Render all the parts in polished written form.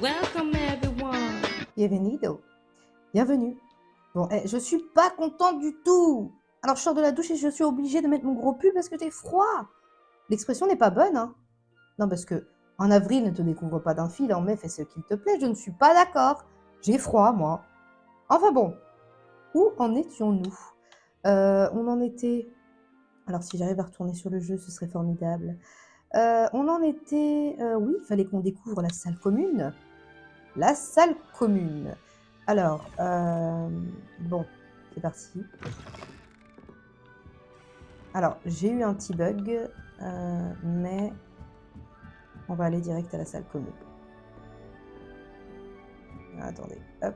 Welcome everyone. Bienvenido. Bienvenue. Bon, je suis pas contente du tout. Alors, je sors de la douche et je suis obligée de mettre mon gros pull parce que j'ai froid. L'expression n'est pas bonne, hein. Non, parce que en avril, ne te découvre pas d'un fil, en mai, fais ce qu'il te plaît. Je ne suis pas d'accord. J'ai froid, moi. Enfin bon, où en étions-nous? On en était... Alors, si j'arrive à retourner sur le jeu, ce serait formidable. On en était... oui, il fallait qu'on découvre la salle commune. La salle commune. Alors, bon, c'est parti. Alors, j'ai eu un petit bug, mais on va aller direct à la salle commune. Attendez, hop.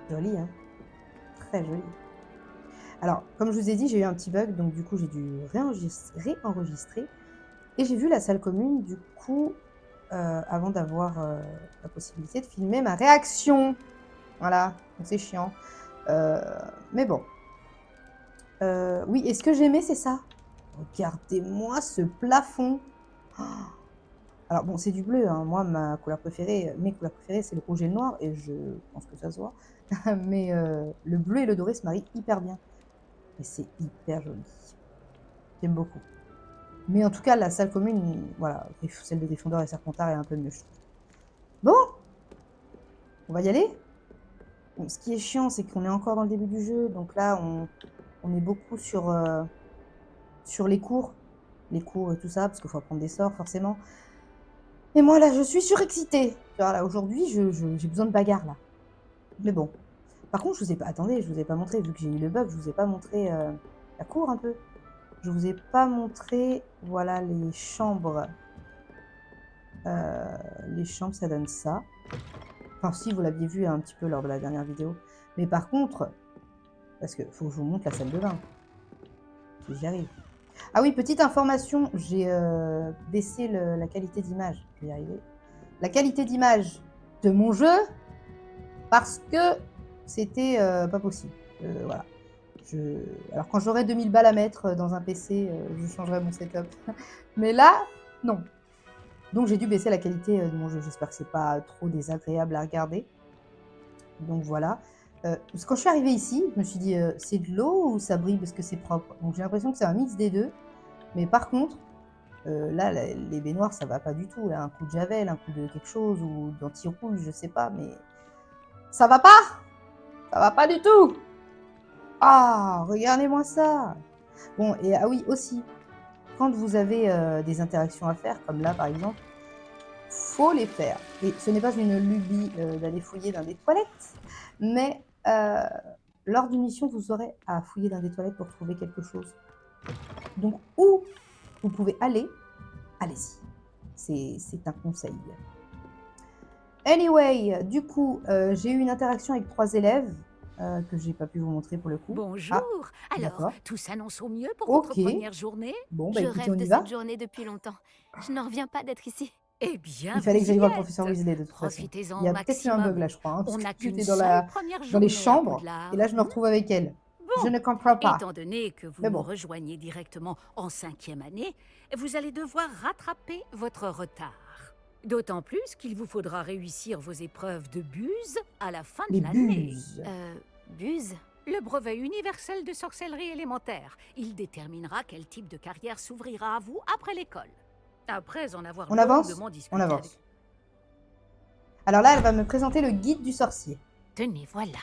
Joli, hein? Très joli. Alors, comme je vous ai dit, j'ai eu un petit bug, donc du coup, j'ai dû réenregistrer. Et j'ai vu la salle commune, du coup, avant d'avoir la possibilité de filmer ma réaction. Voilà, donc c'est chiant. Mais bon. Oui, et ce que j'aimais, c'est ça. Regardez-moi ce plafond. Oh, alors bon, c'est du bleu, hein. Moi, mes couleurs préférées, c'est le rouge et le noir, et je pense que ça se voit. Mais le bleu et le doré se marient hyper bien. Et c'est hyper joli. J'aime beaucoup. Mais en tout cas, la salle commune, voilà, celle de Gryffondor et Serpentard est un peu mieux, je trouve. Bon, on va y aller. Bon, ce qui est chiant, c'est qu'on est encore dans le début du jeu, donc là, on est beaucoup sur les cours et tout ça, parce qu'il faut apprendre des sorts, forcément. Et moi, là, je suis surexcitée. Voilà, aujourd'hui, j'ai besoin de bagarre, là. Mais bon. Par contre, je vous ai pas... Attendez, je vous ai pas montré, vu que j'ai eu le bug, je vous ai pas montré la cour, un peu. Je vous ai pas montré, voilà, les chambres. Les chambres, ça donne ça. Enfin, si, vous l'aviez vu un petit peu lors de la dernière vidéo. Mais par contre, parce qu'il faut que je vous montre la salle de bain. Si j'y arrive. Ah oui, petite information, j'ai baissé la qualité d'image. Je vais y arriver. La qualité d'image de mon jeu, parce que c'était pas possible. Voilà. Alors quand j'aurai 2000 balles à mettre dans un PC, je changerai mon setup. Mais là, non. Donc j'ai dû baisser la qualité de mon jeu. J'espère que c'est pas trop désagréable à regarder. Donc voilà. Quand je suis arrivée ici, je me suis dit, c'est de l'eau ou ça brille parce que c'est propre? Donc j'ai l'impression que c'est un mix des deux. Mais par contre, là, les baignoires, ça va pas du tout. Là, un coup de javel, un coup de quelque chose ou d'anti-rouille, je sais pas, mais ça va pas! Ça va pas du tout! Ah, regardez-moi ça! Bon, et ah oui, aussi, quand vous avez des interactions à faire, comme là par exemple, faut les faire. Et ce n'est pas une lubie d'aller fouiller dans des toilettes, mais lors d'une mission, vous aurez à fouiller dans des toilettes pour trouver quelque chose. Donc, où vous pouvez aller, allez-y. C'est un conseil. Anyway, du coup, j'ai eu une interaction avec 3 élèves que j'ai pas pu vous montrer pour le coup. Bonjour. Ah, Alors, d'accord. tout s'annonce au mieux pour votre Ok. première journée? Bon, bah Je écoutez, on rêve de y va. cette journée depuis longtemps. Je n'en reviens pas d'être ici. Eh bien, Il fallait que vous y j'aille voir le professeur êtes. Weasley de toute façon. Il Profitez-en y au a peut-être eu un bug maximum. là, je crois, hein, parce On que n'a qu'une j'étais seule première dans les journée à chambres et là, Poudlard. je me retrouve avec elle. Je Bon, ne comprends pas. étant donné que vous Mais nous bon. rejoignez directement en 5e année, vous allez devoir rattraper votre retard. D'autant plus qu'il vous faudra réussir vos épreuves de buse à la fin Les de l'année. buses. Buse? Le brevet universel de sorcellerie élémentaire. Il déterminera quel type de carrière s'ouvrira à vous après l'école. Après en avoir On avance? longuement On discuté avec... avance. Alors là, elle va me présenter le guide du sorcier. Tenez, voilà.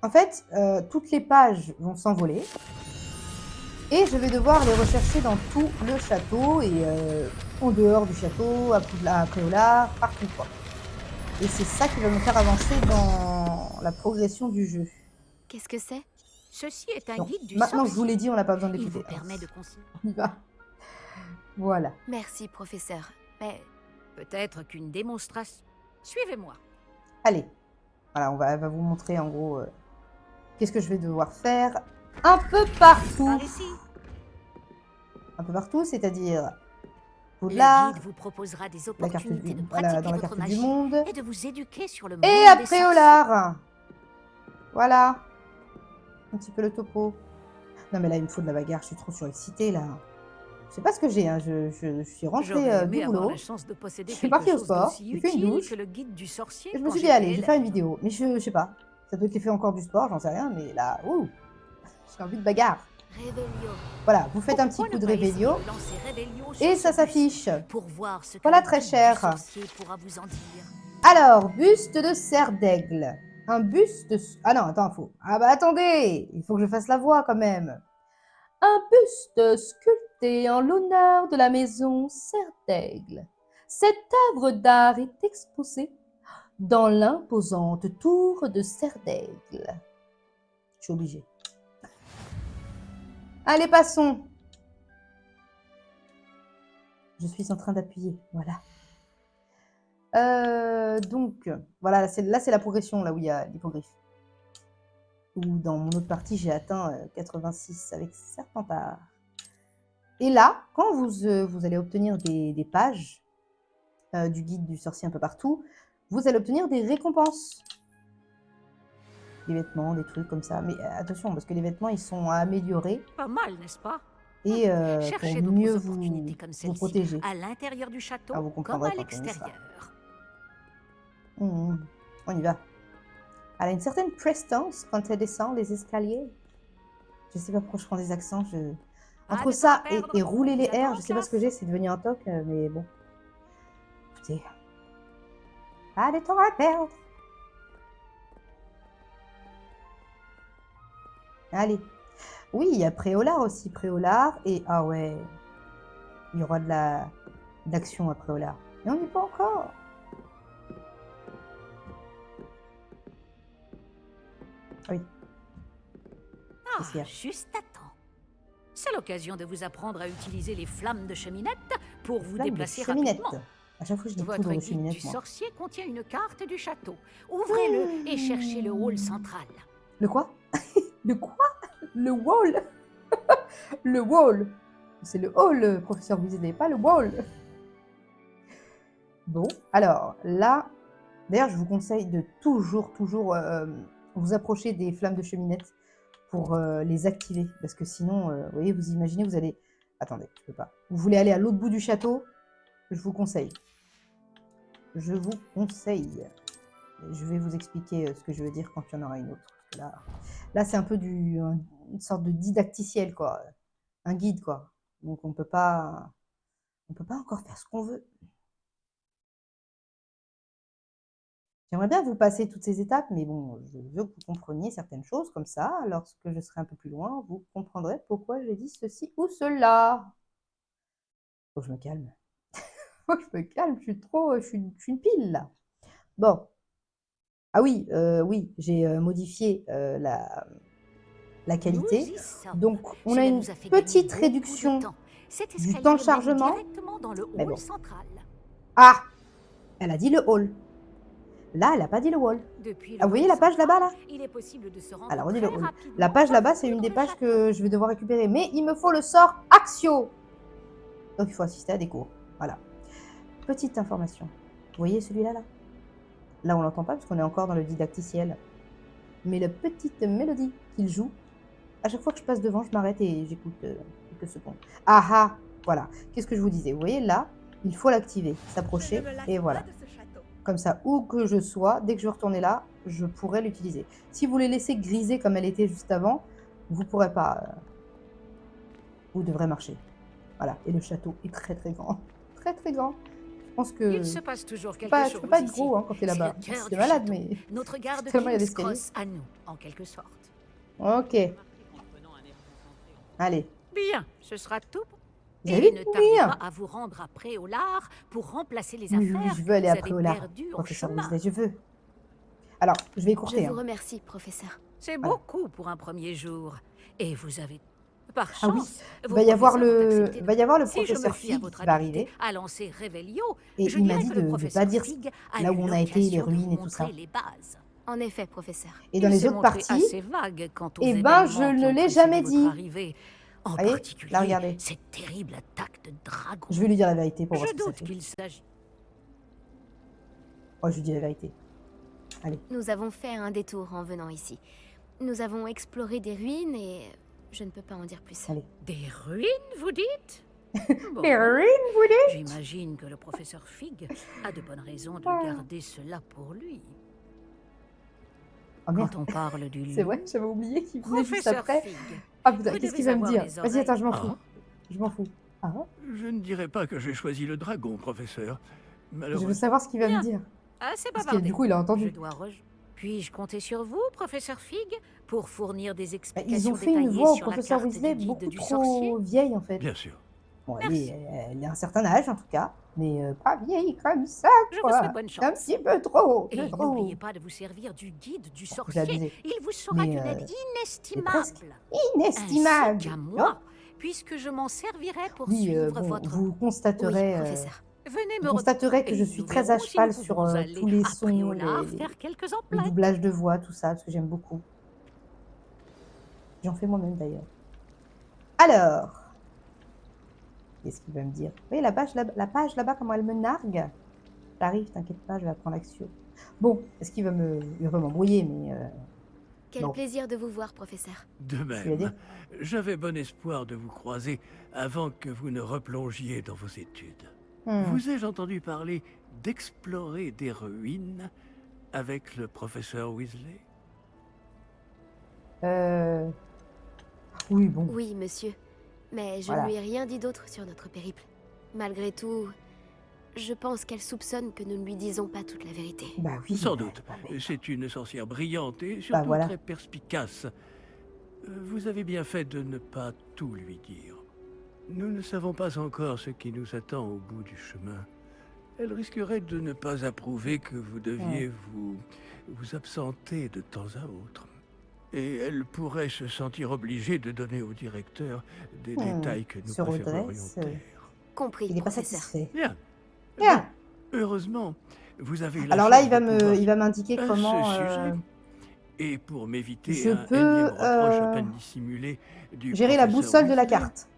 En fait, toutes les pages vont s'envoler et je vais devoir les rechercher dans tout le château et en dehors du château, à Préolard, partout quoi. Et c'est ça qui va me faire avancer dans la progression du jeu. Qu'est-ce que c'est? Ceci est un Donc, guide du maintenant que je vous sorcier. l'ai dit, on n'a pas besoin Il d'écouter. vous permet de considérer... On y va. Voilà. Merci, professeur. Mais Peut-être qu'une démonstration... Suivez-moi. Allez. Voilà, elle va vous montrer en gros qu'est-ce que je vais devoir faire un peu partout. Par ici. Un peu partout, c'est-à-dire Le Poudlard, guide vous proposera des la carte opportunités de du, pratiquer dans la votre carte magie du monde. et de vous éduquer sur le monde Et des après sorciers. Préolard. Voilà. Un petit peu le topo. Non mais là, il me faut de la bagarre, je suis trop surexcitée là. Je sais pas ce que j'ai, hein. Je suis rentrée J'aurais aimé du avoir boulot. la chance de posséder Je suis quelque partie au chose sport, d'aussi j'ai fait une utile douche. que le guide du sorcier Et je me quand suis dit, j'étais allez, je vais faire une élève. vidéo. Mais je sais pas. Ça doit être l'effet encore du sport, j'en sais rien. Mais là, ouh, j'ai envie de bagarre. Réveillon. Voilà, vous faites un petit Pourquoi coup ne de pas essayer Réveillon. de lancer Réveillon Et sur ça ce s'affiche. buste pour voir ce que Voilà, le très guide cher. du sorcier pourra vous en dire. Alors, buste de cerf d'aigle. Un buste... Ah non, attends, faut... Ah bah attendez, il faut que je fasse la voix quand même. Un buste sculpté en l'honneur de la maison cerf d'aigle. Cette œuvre d'art est exposée dans l'imposante tour de cerf d'aigle. Je suis obligée. Allez, passons. Je suis en train d'appuyer, voilà. Donc, voilà, là c'est la progression, là où il y a l'hippogriffe. Ou dans mon autre partie, j'ai atteint 86 avec Serpentard. Et là, quand vous allez obtenir des pages du guide du sorcier un peu partout, vous allez obtenir des récompenses. Des vêtements, des trucs comme ça. Mais attention, parce que les vêtements, ils sont à améliorer. Pas mal, n'est-ce pas? Et pour Cherchez mieux d'autres vous opportunités comme celle-ci, protéger. à l'intérieur du château Ah, vous comme comprendrez à quand on y sera. l'extérieur. On y va. Elle a une certaine prestance quand elle descend les escaliers. Je sais pas pourquoi je prends des accents. Entre de ça temps à perdre. et rouler les Bientôt airs, en je sais pas ce que classe. j'ai, c'est devenu un toc, mais bon. Écoutez. Pas de temps à perdre. Allez. Oui, il y a Préolard aussi, Préolard. Et ah ouais, il y aura d'action à Préolard. Mais on n'y est pas encore. Oui. Ah, Qu'est-ce qu'il y a? juste à temps. C'est l'occasion de vous apprendre à utiliser les flammes de cheminette pour vous Flamme de déplacer cheminette. rapidement. À chaque fois, je dis Votre poudre de guide du cheminette, moi. sorcier contient une carte du château. Ouvrez-le et cherchez le hall central. Le quoi? Le quoi? Le wall? Le wall. C'est le hall, professeur Weasley, pas le wall. Bon, alors là, d'ailleurs, je vous conseille de toujours vous approcher des flammes de cheminette pour les activer. Parce que sinon, vous voyez, vous imaginez, vous allez... Attendez, je peux pas. Vous voulez aller à l'autre bout du château? Je vous conseille. Je vous conseille. Je vais vous expliquer ce que je veux dire quand il y en aura une autre. Parce que là c'est un peu une sorte de didacticiel, quoi. Un guide, quoi. Donc on peut pas encore faire ce qu'on veut. J'aimerais bien vous passer toutes ces étapes, mais bon, je veux que vous compreniez certaines choses comme ça. Lorsque je serai un peu plus loin, vous comprendrez pourquoi j'ai dit ceci ou cela. Faut que je me calme. Faut que je me calme, je suis une pile, là. Bon. Ah oui, oui, j'ai modifié la qualité. Nous y sommes. Donc, on a Cela une nous a fait gagner petite beaucoup de réduction temps. Cet du escalier temps de mène chargement. directement dans le Mais hall bon. central. Ah! Elle a dit le hall. Là, elle n'a pas dit le hall. Depuis le Ah, vous voyez hall la page central, là-bas, là? il est possible de se rendre Alors, on dit le très hall. rapidement La page dans là-bas, le c'est hall une des de pages château. que je vais devoir récupérer. Mais il me faut le sort Axio. Donc, il faut assister à des cours. Voilà. Petite information. Vous voyez celui-là, là? Là, on l'entend pas parce qu'on est encore dans le didacticiel. Mais la petite mélodie qu'il joue, à chaque fois que je passe devant, je m'arrête et j'écoute quelques secondes. Ah ah! Voilà. Qu'est-ce que je vous disais? Vous voyez, là, il faut l'activer, s'approcher, et voilà. Comme ça, où que je sois, dès que je vais retourner là, je pourrai l'utiliser. Si vous les laissez griser comme elle était juste avant, vous ne pourrez pas. Vous devrez marcher. Voilà. Et le château est très très grand. Très très grand. Je pense que Il se passe toujours quelque tu chose peux pas être ici. gros hein, quand tu es C'est là-bas. le cœur C'est du malade, château. mais Notre garde tellement il y a King's d'escaliers. Cross à nous, en quelque sorte. Ok. Allez. Bien, ce sera tout. Vous avez Et vu ne courir? tardez pas à vous rendre à Préolard pour remplacer les Oui, affaires oui, je que veux aller vous à avez Préolard, perdues en professeur chemin. Weasley, je veux. Alors, je vais Je écourter. vous Hein. remercie, professeur. C'est Voilà. beaucoup pour un premier jour. Et vous avez, par Ah oui, chance, il vos va y avoir professeurs ont le, accepté de- va y avoir le Si je me professeur fie à Fig votre qui va habilité arriver. à lancer Réveillio, Et je il m'a dirais dit que le de professeur pas dire Fig a là eu où on a été, les l'occasion de ruines vous et tout ça. montrer les bases. En effet, professeur. Et dans Il les s'est autres montré parties, assez vague quant aux eh ben, événements je qui ne ont l'ai précédé jamais votre dit. arrivée. En Voyez, particulier, là, regardez. cette terrible attaque de dragon. Je vais lui dire la vérité pour voir Je ce que ça doute fait. qu'il s'agit. Oh, je lui dis la vérité. Allez. Nous avons fait un détour en venant ici. Nous avons exploré des ruines et je ne peux pas en dire plus. Allez. Des ruines, vous dites? Bon, Perrine, vous voulez? j'imagine que le professeur Fig a de bonnes raisons de Ah. garder cela pour lui. Oh merde, Quand on parle du c'est loup, vrai, j'avais oublié qu'il venait juste professeur après. Fig, Ah putain, vous qu'est-ce devez qu'il va me avoir dire? les Vas-y, attends, je m'en Ah. fous. Je m'en fous. Ah, Je ne dirais pas que j'ai choisi le dragon, professeur. je veux Malheureusement. savoir ce qu'il va me Bien. dire. assez Parce que bavardé. du coup, il a Je entendu. dois Puis-je compter sur vous, professeur Fig, pour fournir des Bah, explications ils ont fait une détaillées voix au sur la professeur carte Weasley du guide beaucoup du sorcier? trop vieille en fait. Bien sûr. Bon, Merci. elle a un certain âge en tout cas, mais pas vieille comme ça, Je vous quoi. souhaite bonne Un chance. petit peu trop, Et je trouve. n'oubliez pas de vous servir du guide du J'ai sorcier. abusé. Il vous sera Mais, d'une aide presque. inestimable. Inestimable. Ainsi qu'à Non. moi, puisque je m'en servirai pour Oui, suivre bon, votre... vous Oui, constaterez, professeur. Venez vous me constaterez que et je suis nous très à verrons si cheval nous sur pouvons aller tous les à sons, Priola les faire quelques le emplettes. doublage de voix, tout ça, parce que j'aime beaucoup. J'en fais moi-même d'ailleurs. Alors, qu'est-ce qu'il va me dire? Oui, la page là-bas, comment elle me nargue? J'arrive, t'inquiète pas, je vais apprendre l'action. Bon, est-ce qu'il va il va pas m'embrouiller, mais Quel bon. plaisir de vous voir, professeur. De Tu l'as dit? même, j'avais bon espoir de vous croiser avant que vous ne replongiez dans vos études. Vous ai-je entendu parler d'explorer des ruines avec le professeur Weasley? Oui, bon. Oui, monsieur. Mais je Voilà. ne lui ai rien dit d'autre sur notre périple. Malgré tout, je pense qu'elle soupçonne que nous ne lui disons pas toute la vérité. Bah oui. Sans bah, doute. bah, mais- C'est une sorcière brillante et surtout voilà. très perspicace. Vous avez bien fait de ne pas tout lui dire. Nous ne savons pas encore ce qui nous attend au bout du chemin. Elle risquerait de ne pas approuver que vous deviez vous absenter de temps à autre. Et elle pourrait se sentir obligée de donner au directeur des détails que nous Se préférerions redresse, taire. Compris, Il n'est pas professeur. satisfait. Bien. Bien. Heureusement, vous avez la Alors là, chance de pouvoir m'indiquer à comment. ce sujet. Et pour m'éviter je un peux, énième reproche à peine dissimulé du gérer la professeur boussole de la Weasley, carte,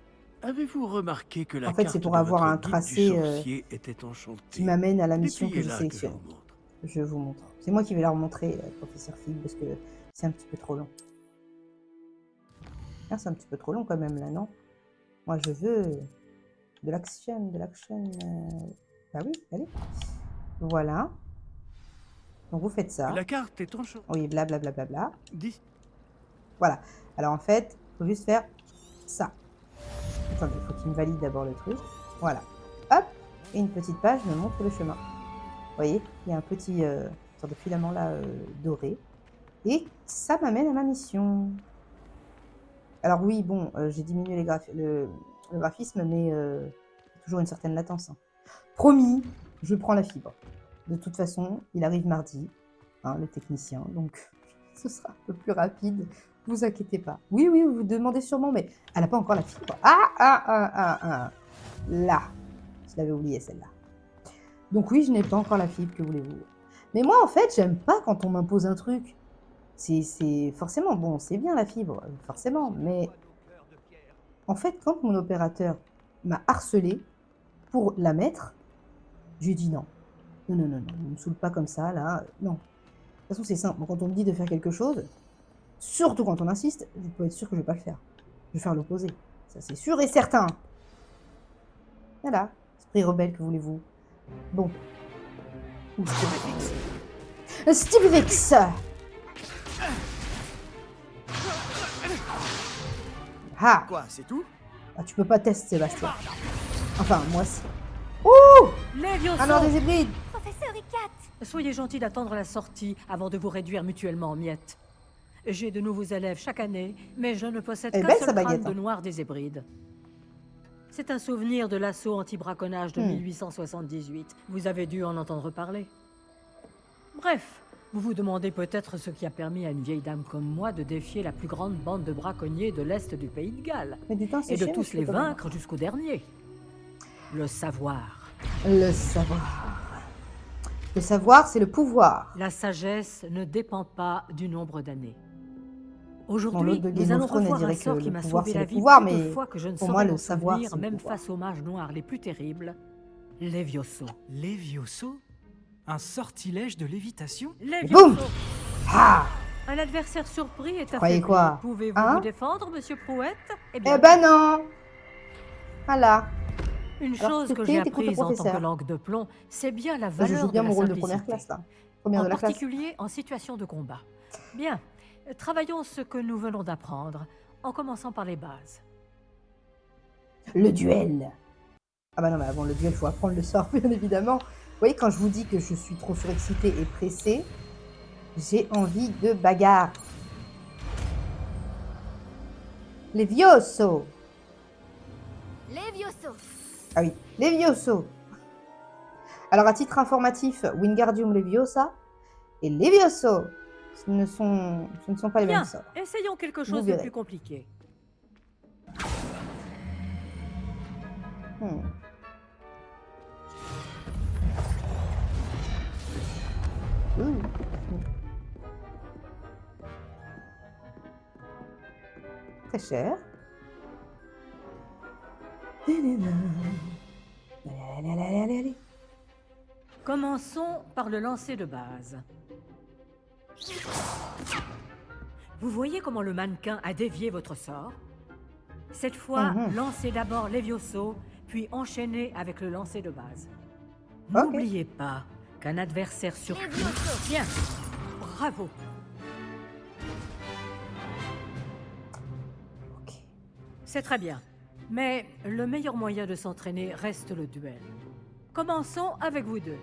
avez-vous remarqué que la En fait, carte c'est pour de avoir votre un guide tracé, du sorcier était enchantée? qui m'amène à la mission que j'ai Dépliez-la je sélectionnée. vous montre. Je vous montre. C'est moi qui vais la remontrer, professeur Fig, parce que c'est un petit peu trop long. Ah, c'est un petit peu trop long quand même là, non? Moi, je veux de l'action, de l'action. Bah oui, allez. Voilà. Donc vous faites ça. La carte est enchantée. Oui, blablabla. Bla, bla, bla. Voilà. Alors en fait, il faut juste faire ça. Attendez, il faut qu'il me valide d'abord le truc. Voilà. Hop. Et une petite page me montre le chemin. Vous voyez, il y a un petit sorte de filament là doré. Et ça m'amène à ma mission. Alors oui, bon, j'ai diminué le graphisme, mais il y a toujours une certaine latence. Hein. Promis, je prends la fibre. De toute façon, il arrive mardi, hein, le technicien, donc ce sera un peu plus rapide. Vous inquiétez pas. Oui, oui, vous vous demandez sûrement, mais elle n'a pas encore la fibre. Là, je l'avais oublié celle-là. Donc oui, je n'ai pas encore la fibre, que voulez-vous. Mais moi, en fait, j'aime pas quand on m'impose un truc. C'est forcément, bon, c'est bien la fibre, forcément, mais en fait, quand mon opérateur m'a harcelé pour la mettre, j'ai dit non. Non, ne me saoule pas comme ça, là, non. De toute façon, c'est simple, quand on me dit de faire quelque chose, surtout quand on insiste, vous pouvez être sûr que je ne vais pas le faire. Je vais faire l'opposé, ça c'est sûr et certain. Voilà, esprit rebelle, que voulez-vous. Bon. Stevivix. Ah, Quoi, c'est tout? ah, tu peux pas tester, Sébastien. Enfin, moi, si. Ouh! Lévioso, Alors, des hybrides! Professeur Icat! soyez gentil d'attendre la sortie avant de vous réduire mutuellement en miettes. J'ai de nouveaux élèves chaque année, mais je ne possède Elle est qu'un belle, seul sa crâne baguette, de hein. noir des Hébrides. C'est un souvenir de l'assaut anti-braconnage de 1878. Vous avez dû en entendre parler. Bref, vous vous demandez peut-être ce qui a permis à une vieille dame comme moi de défier la plus grande bande de braconniers de l'Est du Pays de Galles. Mais du temps, c'est Et de chiant, tous mais les je peux pas vaincre jusqu'au dernier. Le savoir. Le savoir. Le savoir, c'est le pouvoir. La sagesse ne dépend pas du nombre d'années. Dans Aujourd'hui, l'autre de nous Game allons of Thrones, elle revoir un dirait que sort qui le m'a pouvoir, sauvé c'est la le vie pouvoir, plus de mais fois que je ne pour saurais moi, le m'en savoir, souvenir, c'est le même pouvoir. face aux mages noirs les plus terribles, Lévioso. Lévioso? Un sortilège de lévitation? Lévioso, boum Ah! un adversaire surpris est Croyez affaibli. quoi? Pouvez-vous Hein? vous défendre, monsieur Prouette? Eh ben non! Voilà. Une Alors chose que que j'ai t'es contre le apprise en tant que professeur. langue de plomb, c'est bien la Je valeur joue bien de mon la rôle de première simplicité. classe, là. Première En de la classe. particulier en situation de combat. Bien, travaillons ce que nous venons d'apprendre, en commençant par les bases. Le duel. Ah bah non, mais avant le duel, il faut apprendre le sort, bien évidemment. Vous voyez, quand je vous dis que je suis trop surexcitée et pressée, j'ai envie de bagarre. Levioso. Levioso. Ah oui, Levioso. Alors, à titre informatif, Wingardium Leviosa et Levioso, ce ne sont pas les mêmes Bien, sorts. essayons quelque Vous chose de verrez. plus compliqué. Hmm. Ouh. Très cher. Allez, allez, allez, allez, allez, allez. Commençons par le lancer de base. Vous voyez comment le mannequin a dévié votre sort? Cette fois, lancez d'abord Levioso, puis enchaînez avec le lancer de base. Ok. N'oubliez pas qu'un adversaire sur... Bien, bravo. Ok. C'est très bien. Mais le meilleur moyen de s'entraîner reste le duel. Commençons avec vous deux.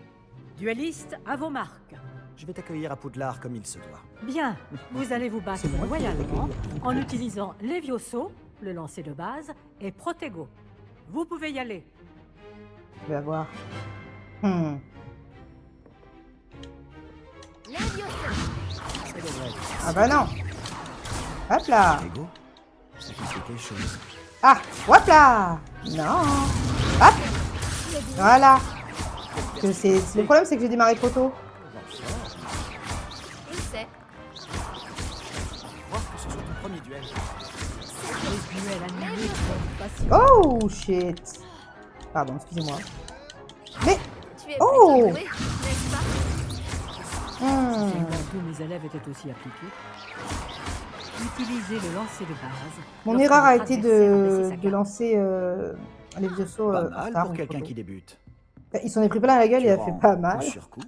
Duellistes, à vos marques. Je vais t'accueillir à Poudlard comme il se doit. Bien, vous allez vous battre C'est moi qui vais loyalement l'accueillir. en utilisant Levioso, le lancer de base, et Protego. Vous pouvez y aller. Je vais avoir. Hmm. Levioso. C'est le vrai. Ah bah non. Hop là. Ego, c'est quelque chose. Ah, hop là. Non. Hop. Voilà. Le problème, c'est que j'ai démarré trop tôt. Il sait. Voir que ce soit ton premier duel. Les duels animés sont faciles. Oh, shit. Pardon, excusez-moi. Mais. Tu es Oh. plutôt doué, n'est-ce pas? Tous mes élèves étaient aussi appliqués. Utilisez le lancer de base. Mon lorsque erreur a votre été adversaire a baissé sa de garde. lancer les vieux sauts Pas en mal retard, pour ou quelqu'un trop qui tôt. débute. Il s'en est pris plein la gueule, Tu il a rends fait pas mal. coup sur coup.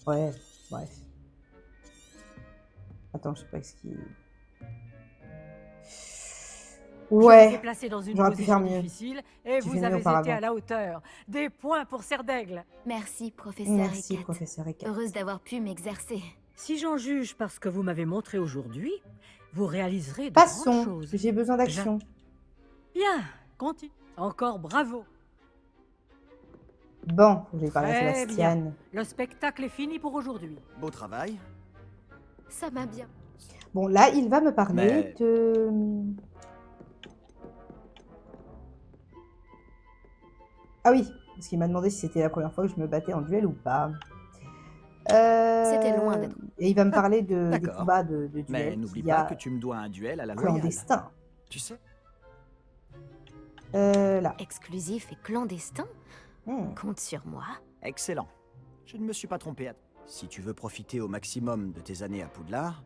Ouais, bref. Attends, je sais pas ce qui. Je vous ai Ouais. placé dans une J'aurais pu position faire mieux. difficile et J'ai vous fait mieux avez été auparavant. à la hauteur. Des points pour Serdaigle. Merci, professeur Merci, Eckert. professeur Eka. Heureuse d'avoir pu m'exercer. Si j'en juge par ce que vous m'avez montré aujourd'hui, vous réaliserez de grandes Passons. choses. J'ai besoin d'action. Bien, continue. Encore bravo. Bon, faut que j'aille parler à Très Sébastien. Le spectacle est fini pour aujourd'hui. Beau travail. Ça m'a bien. Bon, là, il va me parler Mais- de. Ah oui, parce qu'il m'a demandé si c'était la première fois que je me battais en duel ou pas. C'était loin d'être. Et il va me parler des D'accord. combats de duel. Mais n'oublie qu'il y a pas que tu me dois un duel à la loyale. clandestin. Tu sais, Là. Exclusif et clandestin? Compte sur moi. excellent. Je ne me suis pas trompé. Si tu veux profiter au maximum de tes années à Poudlard,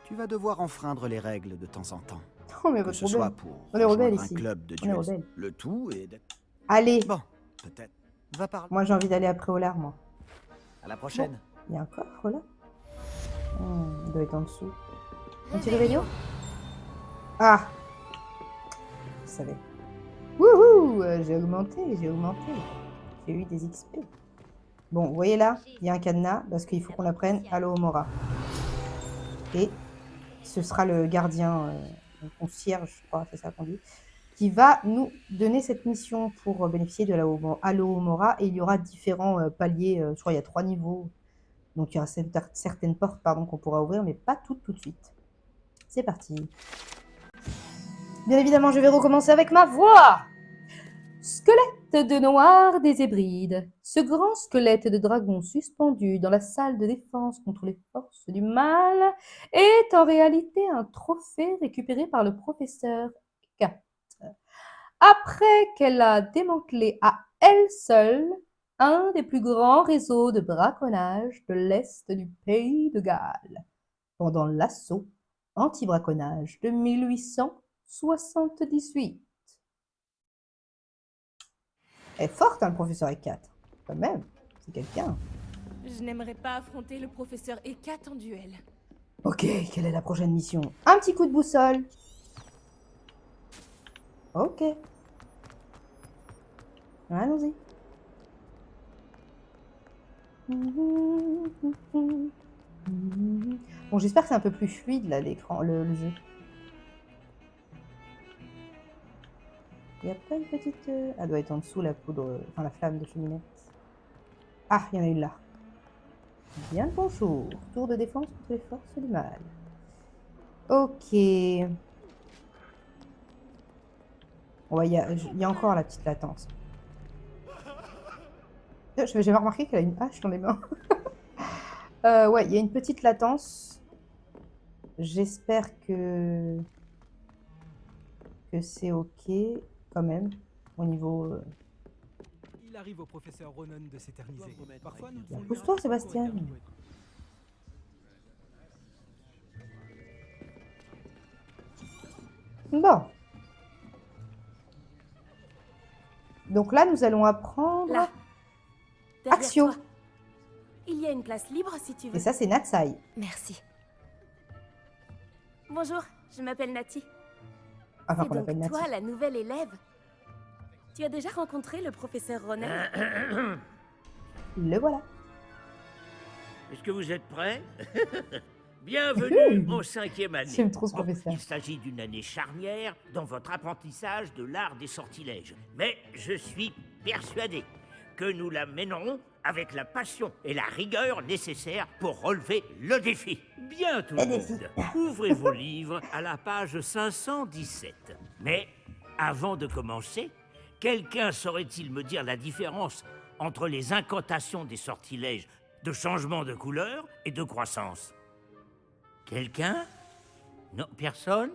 tu vas devoir enfreindre les règles de temps en temps. Oh, mais Que votre ce soit problème. pour On est rebelles rejoindre un ici. club de On est duel. rebelles. Le tout est d'être... Allez, Bon, peut-être. Va parler. moi j'ai envie d'aller après au lard, moi. À la prochaine. Il y a un coffre là. Il doit être en dessous. Un petit réveillon. Ah, je savais. Wouhou, j'ai augmenté. J'ai eu des XP. Bon, vous voyez là, il y a un cadenas parce qu'il faut qu'on apprenne Alohomora. Et ce sera le gardien, le concierge, je crois, c'est ça qu'on dit, qui va nous donner cette mission pour bénéficier de Alohomora. Et il y aura différents paliers. Je crois qu'il y a 3 niveaux. Donc il y aura certaines portes qu'on pourra ouvrir, mais pas toutes tout de suite. C'est parti. Bien évidemment, je vais recommencer avec ma voix. Squelette de noir des Hébrides. Ce grand squelette de dragon suspendu dans la salle de défense contre les forces du mal est en réalité un trophée récupéré par le professeur Kat. Après qu'elle a démantelé à elle seule un des plus grands réseaux de braconnage de l'Est du pays de Galles, pendant l'assaut anti-braconnage de 1878. Elle est forte, hein, le professeur E4. Quand même, c'est quelqu'un. Je n'aimerais pas affronter le professeur E4 en duel. Ok, quelle est la prochaine mission? Un petit coup de boussole. Ok. Allons-y. Bon, j'espère que c'est un peu plus fluide, là, l'écran, le jeu. Il n'y a pas une petite... Elle doit être en dessous, la poudre... Enfin, la flamme de cheminée. Ah, il y en a une là. Bien le bonjour. Tour de défense contre les forces du mal. Ok. Ouais, il y a encore la petite latence. Je n'avais jamais remarqué qu'elle a une hache dans les mains. Ouais, il y a une petite latence. J'espère que c'est ok quand même au niveau. Il arrive au professeur Ronan de s'éterniser. Parfois, nous devons lui Pousse-toi, rappeler Sébastien. comment éternuer. Bon. Donc là, nous allons apprendre Là, derrière Axio. toi. Il y a une place libre si tu veux. Et ça, c'est Natsai. Merci. Bonjour, je m'appelle Nati. Enfin, C'est qu'on donc appelle Nati. toi la nouvelle élève. Tu as déjà rencontré le professeur Ronan? Le voilà. Est-ce que vous êtes prêts? Bienvenue en 5e année. J'aime trop ce professeur. Il s'agit d'une année charnière dans votre apprentissage de l'art des sortilèges. Mais je suis persuadé que nous la mènerons avec la passion et la rigueur nécessaires pour relever le défi. Bien tout le monde, ouvrez vos livres à la page 517. Mais avant de commencer, quelqu'un saurait-il me dire la différence entre les incantations des sortilèges de changement de couleur et de croissance? Quelqu'un? Non, personne?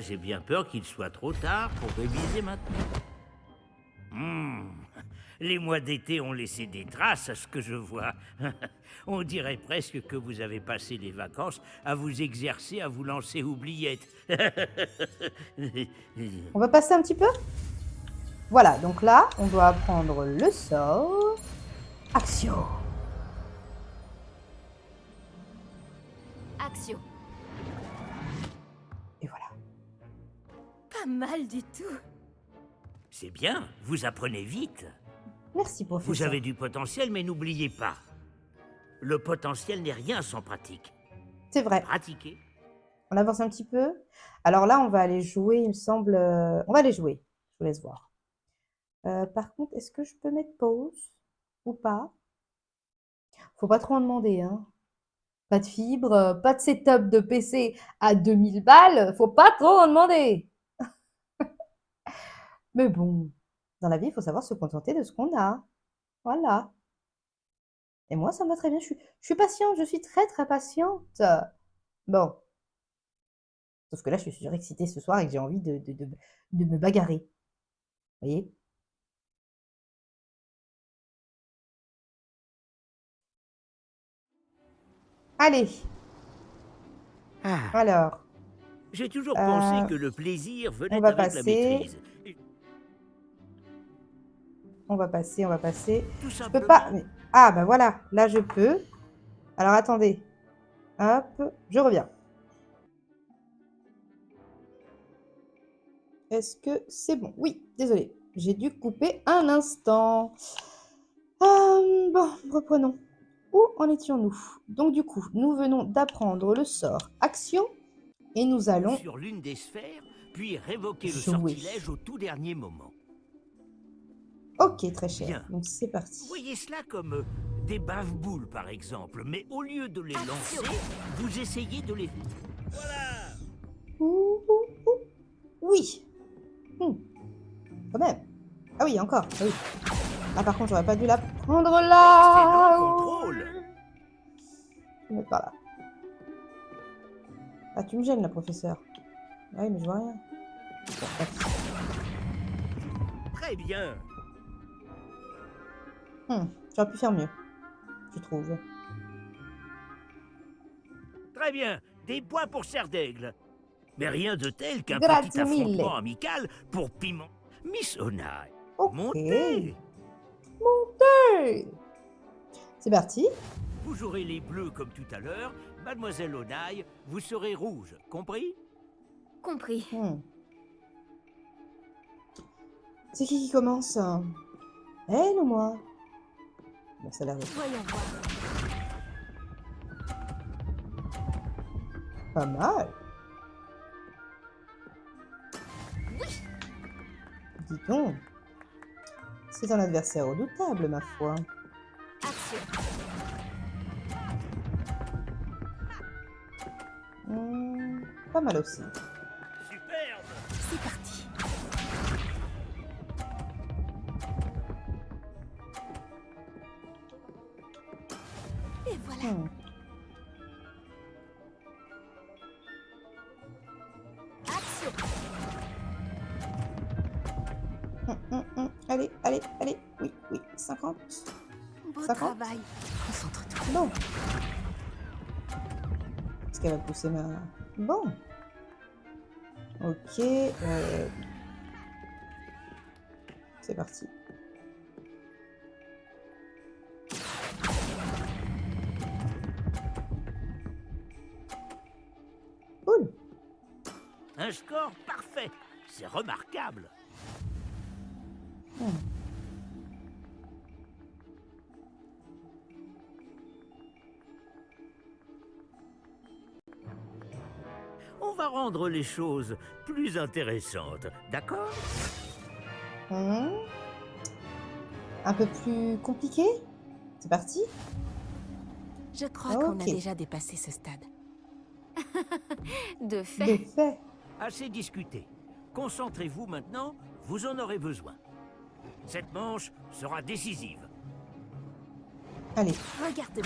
J'ai bien peur qu'il soit trop tard pour réviser maintenant. Les mois d'été ont laissé des traces à ce que je vois. On dirait presque que vous avez passé les vacances à vous exercer à vous lancer oubliette. On va passer un petit peu. Voilà, donc là, on doit apprendre le sort. Axio. Axio. Et voilà. Pas mal du tout. C'est bien, vous apprenez vite. Merci, professeur. Vous avez du potentiel, mais n'oubliez pas. Le potentiel n'est rien sans pratique. C'est vrai. Pratiquez. On avance un petit peu. Alors là, on va aller jouer, il me semble. On va aller jouer. Je vous laisse voir. Par contre, est-ce que je peux mettre pause ou pas? Faut pas trop en demander, hein. Pas de fibre, pas de setup de PC à 2000 balles. Faut pas trop en demander. Mais bon, dans la vie, il faut savoir se contenter de ce qu'on a. Voilà. Et moi, ça me va très bien. Je suis patiente. Je suis très, très patiente. Bon. Sauf que là, je suis surexcitée ce soir et que j'ai envie de me bagarrer. Vous voyez? Allez. Alors, J'ai toujours pensé que le plaisir venait on va avec la passer. maîtrise. On va passer. Tout Je simplement. peux pas. Ah, ben voilà. Là, je peux. Alors, attendez. Hop. Je reviens. Est-ce que c'est bon? Oui, désolé. J'ai dû couper un instant. Bon, reprenons. Où en étions-nous? Donc, du coup, nous venons d'apprendre le sort Action et nous allons Sur l'une des sphères, puis révoquer le jouer. sortilège au tout dernier moment. Ok, très cher. Bien. Donc, c'est parti. Voyez cela comme des bave-boules, par exemple, mais au lieu de les lancer, vous essayez de les... Voilà! Ouh. Oui. Quand même. Ah oui, encore. Ah oui. Ah, par contre, j'aurais pas dû la prendre là. Excellent contrôle! Je vais mettre par là. Ah, tu me gênes, la professeur. Ah oui, mais je vois rien. Bon, bref. Très bien! J'aurais pu faire mieux, je trouve. Très bien! Des points pour Serre d'Aigle. Mais rien de tel qu'un Grazie petit affrontement mille. amical pour piment. Miss Onai, Ok. montez. Montez. C'est parti. Vous jouerez les bleus comme tout à l'heure. Mademoiselle Onai, vous serez rouge, compris? Compris. C'est qui commence? Elle ou moi? Bon, ça a l'air de Voyons voir. pas mal. Dis donc. C'est un adversaire redoutable, ma foi. Action. Pas mal aussi. Superbe. C'est parti. Et voilà. Action. Allez, allez, allez. Oui, oui, 50. Beau 50. travail. Concentre-toi. Bon. Est-ce qu'elle va pousser ma... Bon. Ok. C'est parti. Cool. Un score parfait. C'est remarquable. On va rendre les choses plus intéressantes, d'accord? Un peu plus compliqué. C'est parti. Je crois qu'on a Ok. déjà dépassé ce stade. De De fait. fait. Assez discuté. Concentrez-vous maintenant, vous en aurez besoin. Cette manche sera décisive. Allez. Regarde bien.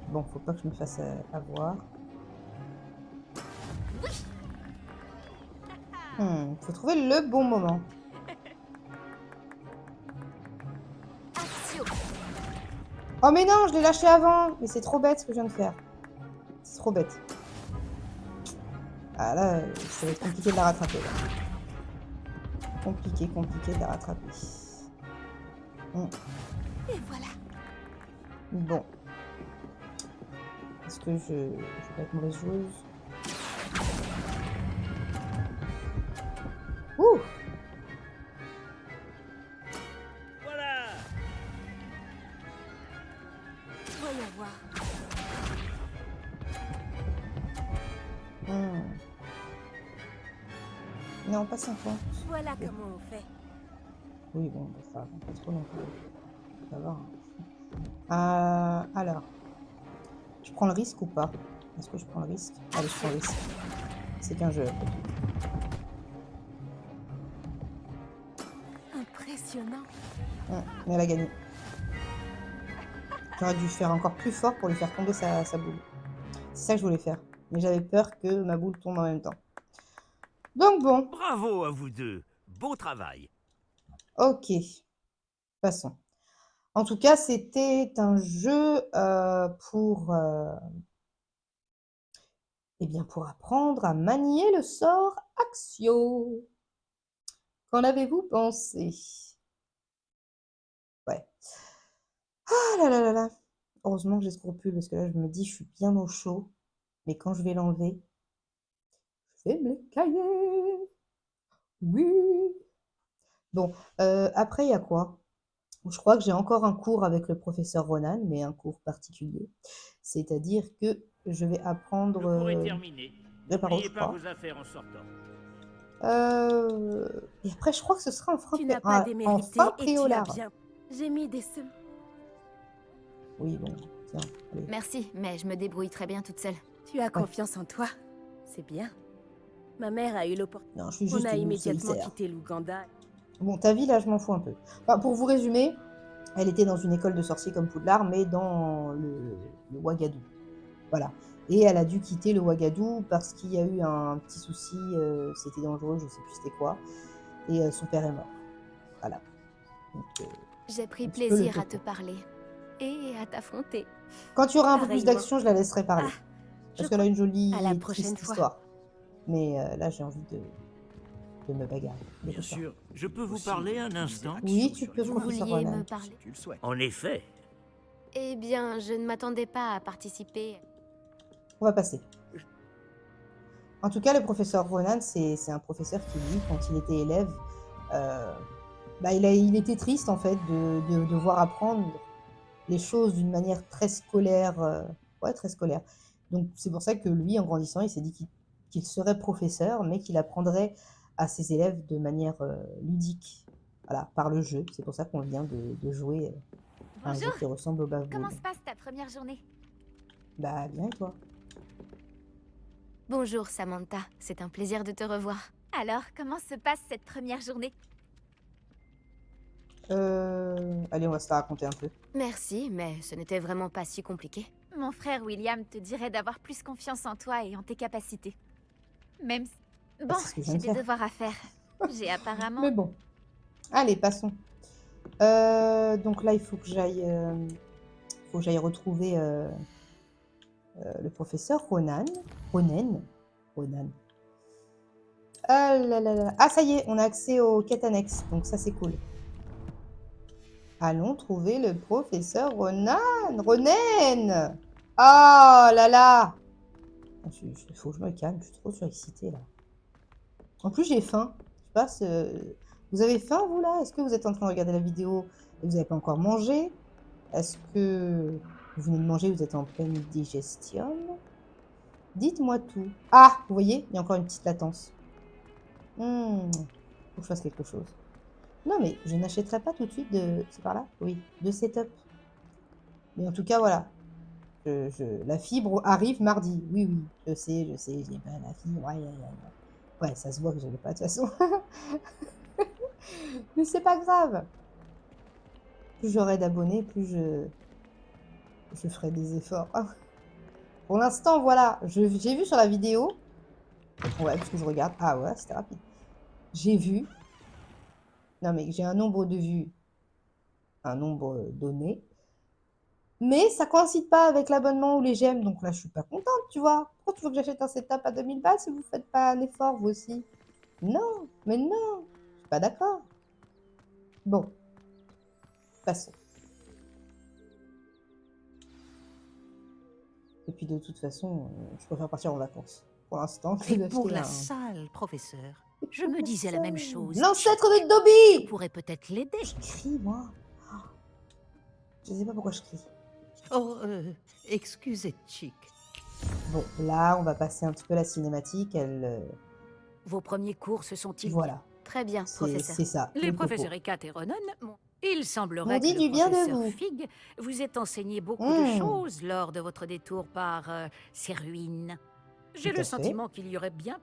Bon, faut pas que je me fasse avoir. Faut trouver le bon moment. Action. Oh mais non, je l'ai lâché avant. Mais c'est trop bête ce que je viens de faire. C'est trop bête. Ah là, ça va être compliqué de la rattraper. Là. Compliqué de la rattraper. Et voilà. Bon. Est-ce que je vais pas être mauvaise joueuse? Ouh! Voilà. Voyons voir. Non, pas 50. Voilà comment on fait. Oui, bon, bah, ça va pas trop non plus. Ça va. Alors, je prends le risque ou pas? Est-ce que je prends le risque? Allez, je prends le risque. C'est qu'un jeu. Impressionnant. Mais elle a gagné. J'aurais dû faire encore plus fort pour lui faire tomber sa boule. C'est ça que je voulais faire. Mais j'avais peur que ma boule tombe en même temps. Donc bon, Bravo à vous deux. Beau travail. ok. Passons. En tout cas, c'était un jeu pour, eh bien, pour apprendre à manier le sort Axio. Qu'en avez-vous pensé? Ouais. Ah là là là là. Heureusement que j'ai scrupule parce que là, je me dis, je suis bien au chaud. Mais quand je vais l'enlever, je vais me cailler. Oui. Bon, après, il y a quoi? Je crois que j'ai encore un cours avec le professeur Ronan, mais un cours particulier. C'est-à-dire que je vais apprendre... Le cours est terminé. Réparo, N'oubliez je pas crois. vos affaires en sortant. Et après, je crois que ce sera en Tu n'as pas en démérité fin et tu as préolard. bien. J'ai mis des sems. Oui, bon, tiens, allez. Merci, mais je me débrouille très bien toute seule. Tu as confiance en toi. C'est bien. Ma mère a eu l'opportunité. Non, je suis On juste a une immédiatement solitaire. quitté l'Ouganda. Bon, ta vie, là, je m'en fous un peu. Enfin, pour vous résumer, elle était dans une école de sorciers comme Poudlard, mais dans le Ouagadou. Voilà. Et elle a dû quitter le Ouagadou parce qu'il y a eu un petit souci, c'était dangereux, je sais plus c'était quoi, et son père est mort. Voilà. Donc, J'ai pris un petit peu le plaisir à topo. te parler et à t'affronter. quand tu auras un peu plus Pareillement. d'action, je la laisserai parler. Parce qu'elle a une jolie À la et prochaine triste fois. histoire. Mais là, j'ai envie de me bagarrer. de Bien tout ça. sûr, je peux vous Aussi, parler un utiliser instant? action Oui, tu sur peux, les Vous professeur vouliez Ronan. me si parler? tu le souhaites. En effet. Eh bien, je ne m'attendais pas à participer. On va passer. En tout cas, le professeur Ronan, c'est un professeur qui, lui, quand il était élève, euh, il était triste, en fait, de devoir apprendre les choses d'une manière très scolaire. Ouais, très scolaire. Donc, c'est pour ça que lui, en grandissant, il s'est dit qu'il serait professeur, mais qu'il apprendrait à ses élèves de manière ludique, voilà, par le jeu. C'est pour ça qu'on vient de jouer à un jeu Bonjour, qui ressemble au comment Bavboul. se passe ta première journée? Bah, bien, et toi? Bonjour Samantha, c'est un plaisir de te revoir. Alors, comment se passe cette première journée? Allez, on va se la raconter un peu. Merci, mais ce n'était vraiment pas si compliqué. Mon frère William te dirait d'avoir plus confiance en toi et en tes capacités. Même si... Bon, c'est ce que je viens j'ai de des faire. devoirs à faire. J'ai apparemment... Mais bon. Allez, passons. Donc là, il faut que j'aille retrouver le professeur Ronan. Ronan. Ah là là là. Ah, ça y est, on a accès aux quêtes annexes. Donc ça, c'est cool. Allons trouver le professeur Ronan. Ronan. Oh là là. Il faut que je me calme. Je suis trop surexcitée là. En plus, j'ai faim. Je sais pas, vous avez faim, vous, là? Est-ce que vous êtes en train de regarder la vidéo et vous n'avez pas encore mangé? Est-ce que vous venez de manger, vous êtes en pleine digestion? Dites-moi tout. Ah, vous voyez, il y a encore une petite latence. Faut que je fasse quelque chose. Non, mais je n'achèterai pas tout de suite de... C'est par là? Oui, de setup. Mais en tout cas, voilà. La fibre arrive mardi. Oui, oui, je sais, j'ai pas la fibre. Ouais, ouais, ouais. Ouais, ça se voit que je l'ai pas de toute façon. Mais c'est pas grave. Plus j'aurai d'abonnés, plus je ferai des efforts. Pour l'instant, voilà. J'ai vu sur la vidéo. Ouais, parce que je regarde. Ah ouais, c'était rapide. J'ai vu. Non, mais j'ai un nombre de vues. Un nombre donné. Mais ça coïncide pas avec l'abonnement ou les j'aime. Donc là, je suis pas contente, tu vois. Pourquoi tu veux que j'achète un setup à 2000 balles si vous faites pas un effort, vous aussi? Non, mais non. Je suis pas d'accord. Bon. Passons. Et puis de toute façon, je préfère partir en vacances. Pour l'instant, que Et pour d'acheter la un... salle, professeur, je me disais la même chose. L'ancêtre de Je Dobby! pourrais peut-être l'aider. Je crie, moi. Oh. Je sais pas pourquoi je crie. Oh, excusez, Chick. Bon, là, on va passer un petit peu la cinématique. Vos premiers cours se sont-ils Voilà. Très bien, professeur. C'est ça. Les le propos. professeurs Ekat et Ronan, il On semblerait dit que du le bien de professeur vous. Fig vous ait enseigné beaucoup de Mmh. choses lors de votre détour par ces ruines. J'ai Tout le à fait. sentiment qu'il y aurait bien...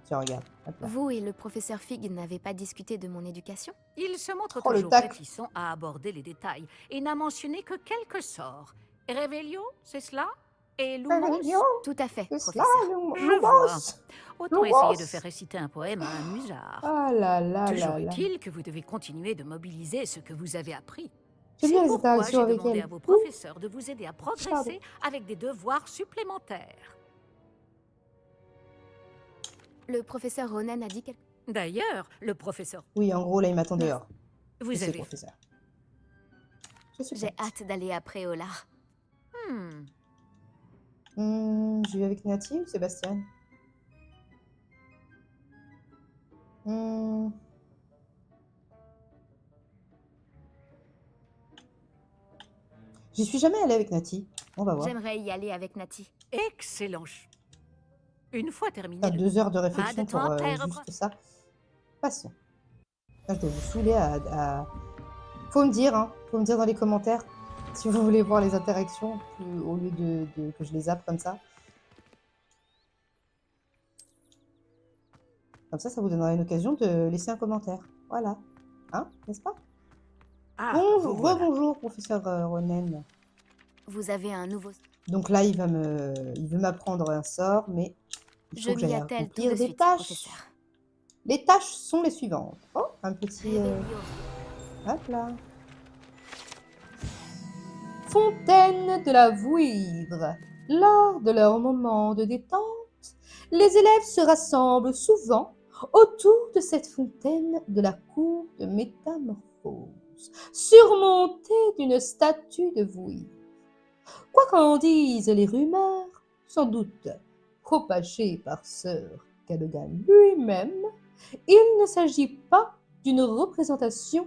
Tiens, regarde. Hop là. Vous et le professeur Fig n'avez pas discuté de mon éducation? Il se montre Oh, le toujours tac. réticent à aborder les détails et n'a mentionné que quelques sorts. Revelio, c'est cela? Et Lumos? Tout à fait, C'est cela, professeur. Je vois. Autant Lumos. essayer de faire réciter un poème à un musard. Ah là là Toujours là là. est-il que vous devez continuer de mobiliser ce que vous avez appris. J'aime C'est bien les pourquoi interactions j'ai avec demandé elle. à vos Ouh. professeurs de vous aider à progresser Pardon. avec des devoirs supplémentaires. Le professeur Ronan a dit quelque... D'ailleurs, le professeur, Oui, en gros, là, il m'attend dehors. vous Je sais, avez... professeur. Je suis J'ai prête. hâte d'aller à Préola. Je vais avec Nati ou Sébastien? J'y suis jamais allée avec Nati. On va voir. J'aimerais y aller avec Nati. Excellent. Une fois terminé T'as le 2 heures de Pas réflexion de temps pour à perdre. juste ça. Passons. Là, je dois vous saouler à... Faut me dire, hein. Faut me dire dans les commentaires si vous voulez voir les interactions au lieu de que je les zappe comme ça. Comme ça vous donnera une occasion de laisser un commentaire. Voilà. Hein, n'est-ce pas? Ah, Bonjour, vous voilà. rebonjour, professeur Ronen. Vous avez un nouveau... Donc là, il veut m'apprendre un sort, mais il Je faut que m'y j'aille attelle tout accomplir de des suite, tâches. professeur. Les tâches sont les suivantes. Oh, un petit... Revelio. Hop là. Fontaine de la Vouivre. Lors de leur moment de détente, les élèves se rassemblent souvent autour de cette fontaine de la cour de métamorphose, surmontée d'une statue de Vouivre. Quoi qu'en disent les rumeurs, sans doute propagées par Sir Cadogan lui-même, il ne s'agit pas d'une représentation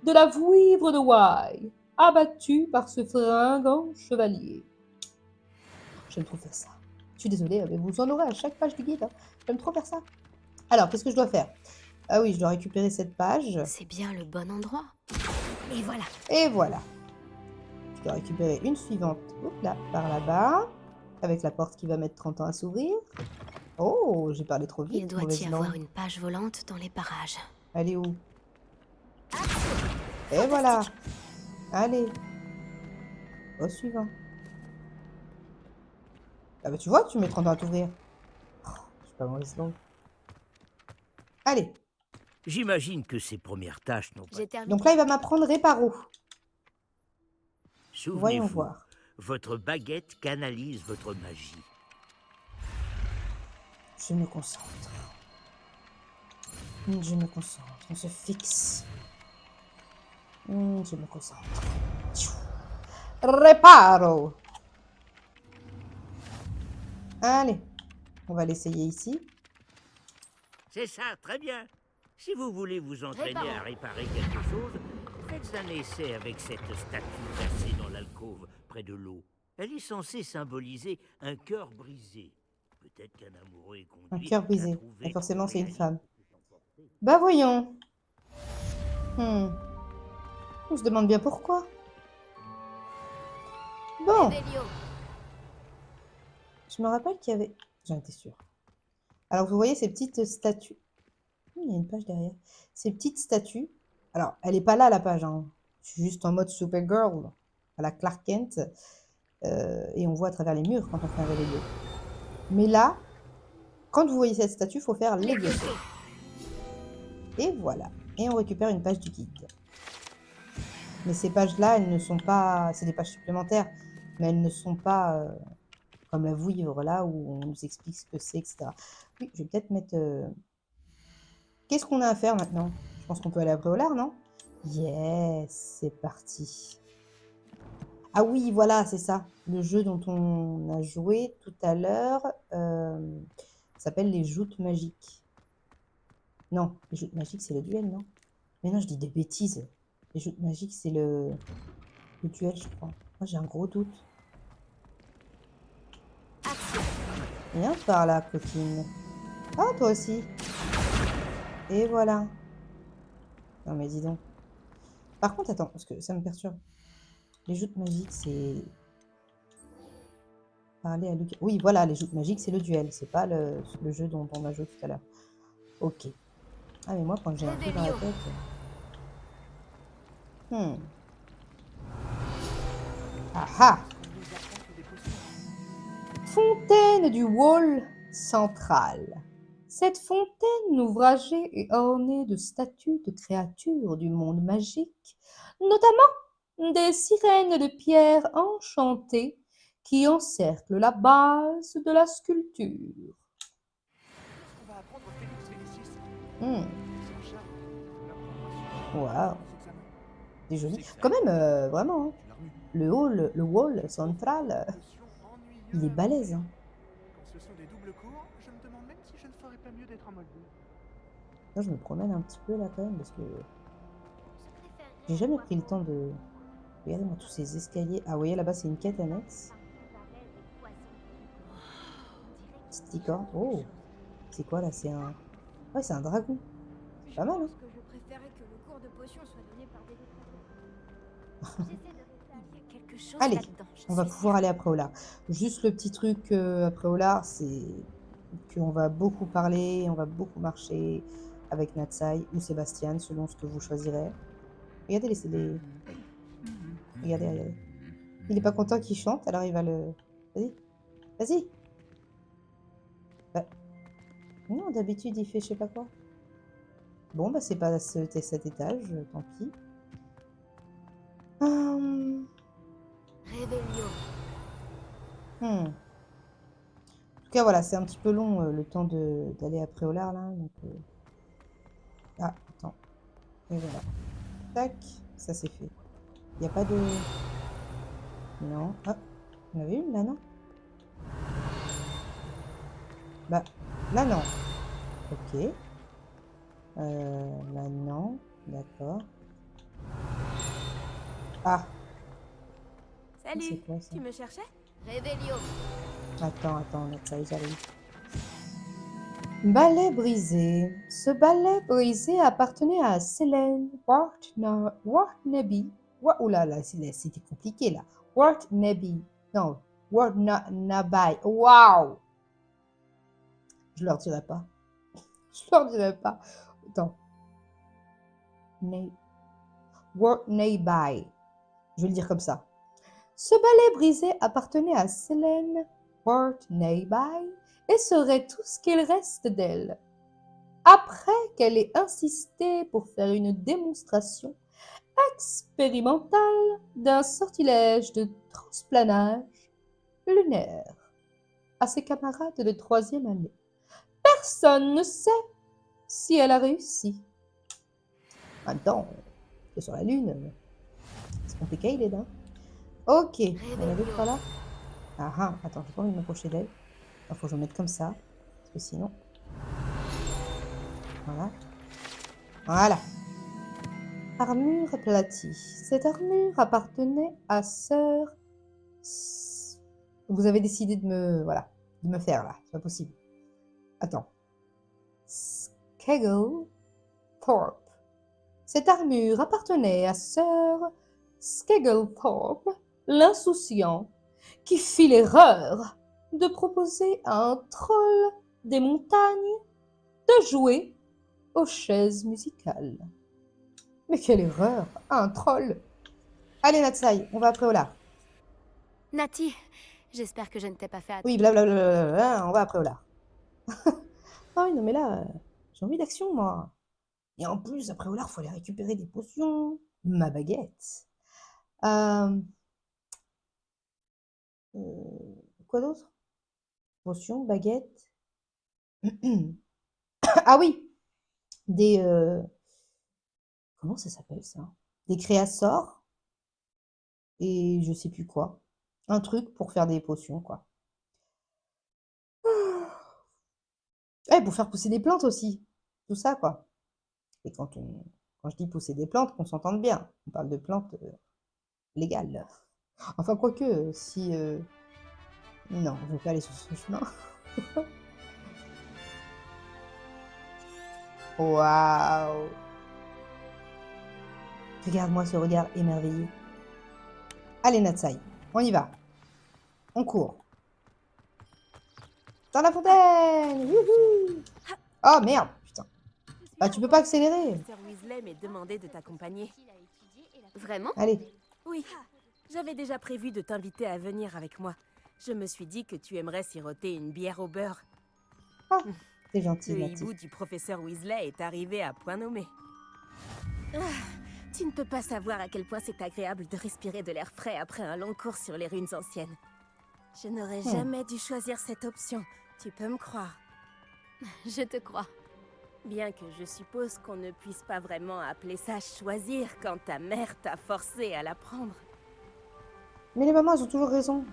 de la Vouivre de Wye, abattue par ce fringant chevalier. J'aime trop faire ça. Je suis désolée, mais vous en aurez à chaque page du guide. Hein. J'aime trop faire ça. Alors, qu'est-ce que je dois faire? Ah oui, je dois récupérer cette page. C'est bien le bon endroit. Et voilà. Et voilà. Je dois récupérer une suivante. Hop là, par là-bas. Avec la porte qui va mettre 30 ans à s'ouvrir. Oh, j'ai parlé trop vite. Il doit mauvaise y langue. avoir une page volante dans les parages. Elle est où? Et voilà. Allez. Au suivant. Ah bah tu vois, tu mets 30 ans à t'ouvrir. Oh, je suis pas mauvaise langue. Allez. J'imagine que ces premières tâches n'ont pas... J'ai terminé. Donc là, il va m'apprendre Réparo. Voyons Souvenez-vous, voir. votre baguette canalise votre magie. Je me concentre. Je me concentre. On se fixe. Je me concentre. Réparo. Allez. On va l'essayer ici. C'est ça, très bien. Si vous voulez vous entraîner à réparer quelque chose, faites un essai avec cette statue placée dans l'alcôve près de l'eau. Elle est censée symboliser un cœur brisé. Peut-être qu'un amoureux est Un conduit cœur à brisé. trouver Et forcément, que c'est une réaliser femme. peut s'emporter. Bah voyons. On se demande bien pourquoi. Bon. Revelio. Je me rappelle qu'il y avait... J'en étais sûre. Alors, vous voyez ces petites statues. Il y a une page derrière. Ces petites statues. Alors, elle n'est pas là, la page. Hein. Je suis juste en mode Supergirl, à la Clark Kent. Et on voit à travers les murs quand on fait un réveillon. Mais là, quand vous voyez cette statue, il faut faire les deux. Et voilà. Et on récupère une page du guide. Mais ces pages-là, elles ne sont pas... C'est des pages supplémentaires. Mais elles ne sont pas... comme la Vouivre, là, où on nous explique ce que c'est, etc. Oui, je vais peut-être mettre... Qu'est-ce qu'on a à faire maintenant? Je pense qu'on peut aller à Préolard, non? Yes, c'est parti. Ah oui, voilà, c'est ça. Le jeu dont on a joué tout à l'heure s'appelle les joutes magiques. Non, les joutes magiques, c'est le duel, non? Mais non, je dis des bêtises. Les joutes magiques, c'est le duel, je crois. Moi, j'ai un gros doute. Viens par là, coquine. Ah, toi aussi. Et voilà. Non, mais dis donc. Par contre, attends, parce que ça me perturbe. Les joutes magiques, c'est... Parler à Lucas. Oui, voilà, les joutes magiques, c'est le duel. C'est pas le jeu dont on a joué tout à l'heure. Ok. Ah, mais moi, quand j'ai un truc dans la tête... Ah ah! Fontaine du Wall central. Cette fontaine ouvragée est ornée de statues de créatures du monde magique, notamment des sirènes de pierre enchantées qui encerclent la base de la sculpture. Waouh, c'est joli. Quand même, vraiment, hein. Le wall central, il est balèze. Hein. Quand ce sont des doubles cours, je me demande même si je ne ferais pas mieux d'être en mode deux. Là, je me promène un petit peu là quand même parce que j'ai jamais pris le temps de... Regardez-moi tous ces escaliers. Ah, vous voyez là-bas, c'est une quête annexe. Petite licorne. Oh, c'est quoi là? C'est un... Ouais, c'est un dragon. Pas mal, hein? Je préférais que le cours de potion soit donné par des Quelque chose Allez, là-dedans, je on va suis pouvoir aller à Préolard. Juste le petit truc à Préolard, c'est qu'on va beaucoup parler, on va beaucoup marcher avec Natsai ou Sébastien, selon ce que vous choisirez. Regardez les... Regardez, regardez. Il est pas content qu'il chante, alors il va le... Vas-y, vas-y. Bah... Non, d'habitude, il fait je sais pas quoi. Bon, bah c'est pas cet étage, tant pis. Revelio. cas, voilà, c'est un petit peu long le temps d'aller à Préolard, là. Donc, ah, attends. Et voilà. Tac, ça c'est fait. Il n'y a pas de... Non. Ah, on avait une là, non? Bah, là, non. Ok. Là, non. D'accord. Ah, c'est Salut, quoi ça? tu me cherchais? Révélio. Attends, ça y est, j'arrive. Balai brisé. Ce balai brisé appartenait à Selene Wartnaby. Oula, là, c'était compliqué, là. Wartnaby. Non, Wartnaby. Waouh! Je leur dirai pas. Je leur dirai pas. Attends. Wartnaby. Je vais le dire comme ça. Ce balai brisé appartenait à Selene Wartnaby et serait tout ce qu'il reste d'elle. Après qu'elle ait insisté pour faire une démonstration expérimentale d'un sortilège de transplanage lunaire à ses camarades de 3e année. Personne ne sait si elle a réussi. Maintenant, c'est sur la Lune. C'est compliqué, il est là. Ok, on a vu par là. Ah ah, attends, j'ai pas envie de m'approcher d'elle. Il faut que je me mette comme ça, parce que sinon... Voilà. Voilà. Armure aplatie. Cette armure appartenait à Sir... Vous avez décidé de me... Voilà. De me faire, là. C'est pas possible. Attends. Skegel Thorpe. Cette armure appartenait à Sir Skegglethorpe, l'insouciant, qui fit l'erreur de proposer à un troll des montagnes de jouer aux chaises musicales. Mais quelle erreur! Un troll! Allez, Natsai, on va après Olar. Nati, j'espère que je ne t'ai pas fait attendre. Oui, blablabla, on va après Olar. Ah oui, non, mais là, j'ai envie d'action, moi. Et en plus, après Olar, il faut aller récupérer des potions. Ma baguette. Quoi d'autre? Potions, baguette. Ah oui! Des... Comment ça s'appelle, ça? Des créassors. Et je sais plus quoi. Un truc pour faire des potions, quoi. Eh, pour faire pousser des plantes aussi. Tout ça, quoi. Et quand je dis pousser des plantes, qu'on s'entende bien. On parle de plantes légales. Enfin, quoique, si... Non, je ne veux pas aller sur ce chemin. Waouh! Regarde-moi ce regard émerveillé. Allez, Natsai, on y va. On court. Dans la fontaine! Youhou! Oh, merde! Putain. Bah, tu peux pas accélérer. Sir Weasley m'a demandé de t'accompagner. Vraiment? Allez. Oui, j'avais déjà prévu de t'inviter à venir avec moi. Je me suis dit que tu aimerais siroter une bière au beurre. Ah, c'est gentil, Le Nati. hibou du professeur Weasley est arrivé à point nommé. Ah, tu ne peux pas savoir à quel point c'est agréable de respirer de l'air frais après un long cours sur les ruines anciennes. Je n'aurais jamais dû choisir cette option, tu peux me croire. Je te crois. Bien que je suppose qu'on ne puisse pas vraiment appeler ça choisir quand ta mère t'a forcé à la prendre. Mais les mamans, elles ont toujours raison.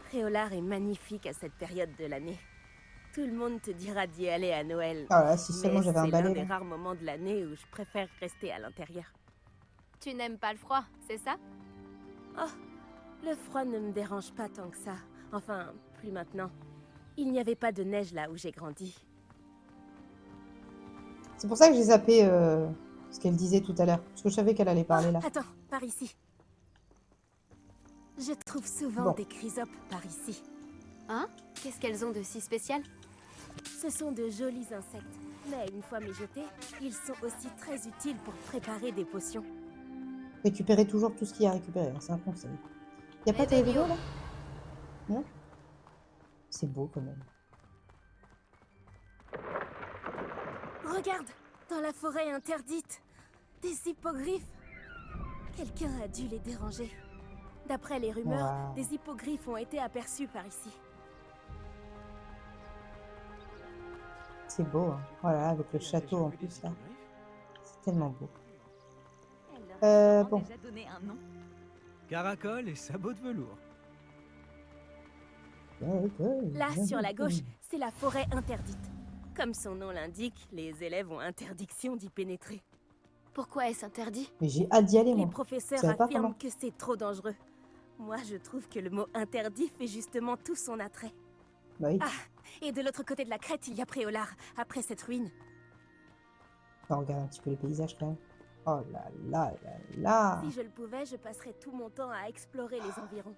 Préolard est magnifique à cette période de l'année. Tout le monde te dira d'y aller à Noël. Ah là, si seulement j'avais un C'est l'un balai. des là. rares moments de l'année où je préfère rester à l'intérieur. Tu n'aimes pas le froid, c'est ça? Oh, le froid ne me dérange pas tant que ça. Enfin, plus maintenant. Il n'y avait pas de neige là où j'ai grandi. C'est pour ça que j'ai zappé ce qu'elle disait tout à l'heure. Parce que je savais qu'elle allait parler là. Attends, par ici. Je trouve souvent Bon. des chrysopes par ici. Hein? Qu'est-ce qu'elles ont de si spécial? Ce sont de jolis insectes. Mais une fois mijotés, ils sont aussi très utiles pour préparer des potions. Récupérer toujours tout ce qu'il y a à récupérer. hein, C'est un conseil. Y a pas tes vidéos là? Non? C'est beau quand même. Regarde, dans la forêt interdite, des hippogriffes. Quelqu'un a dû les déranger. D'après les rumeurs, Wow. des hippogriffes ont été aperçus par ici. C'est beau, hein. Voilà, avec le château en plus, là. C'est tellement beau. Bon. déjà donné un nom. Caracol et sabots de velours. Là, sur la gauche, c'est la forêt interdite. Comme son nom l'indique, les élèves ont interdiction d'y pénétrer. Pourquoi est-ce interdit? Mais j'ai hâte d'y aller, Les moi. professeurs Je savais pas affirment comment. que c'est trop dangereux. Moi, je trouve que le mot interdit fait justement tout son attrait. Bah oui. Ah, et de l'autre côté de la crête, il y a Préolard, après cette ruine. On regarde un petit peu les paysages, quand même. Oh là là là là. Si je le pouvais, je passerais tout mon temps à explorer les environs.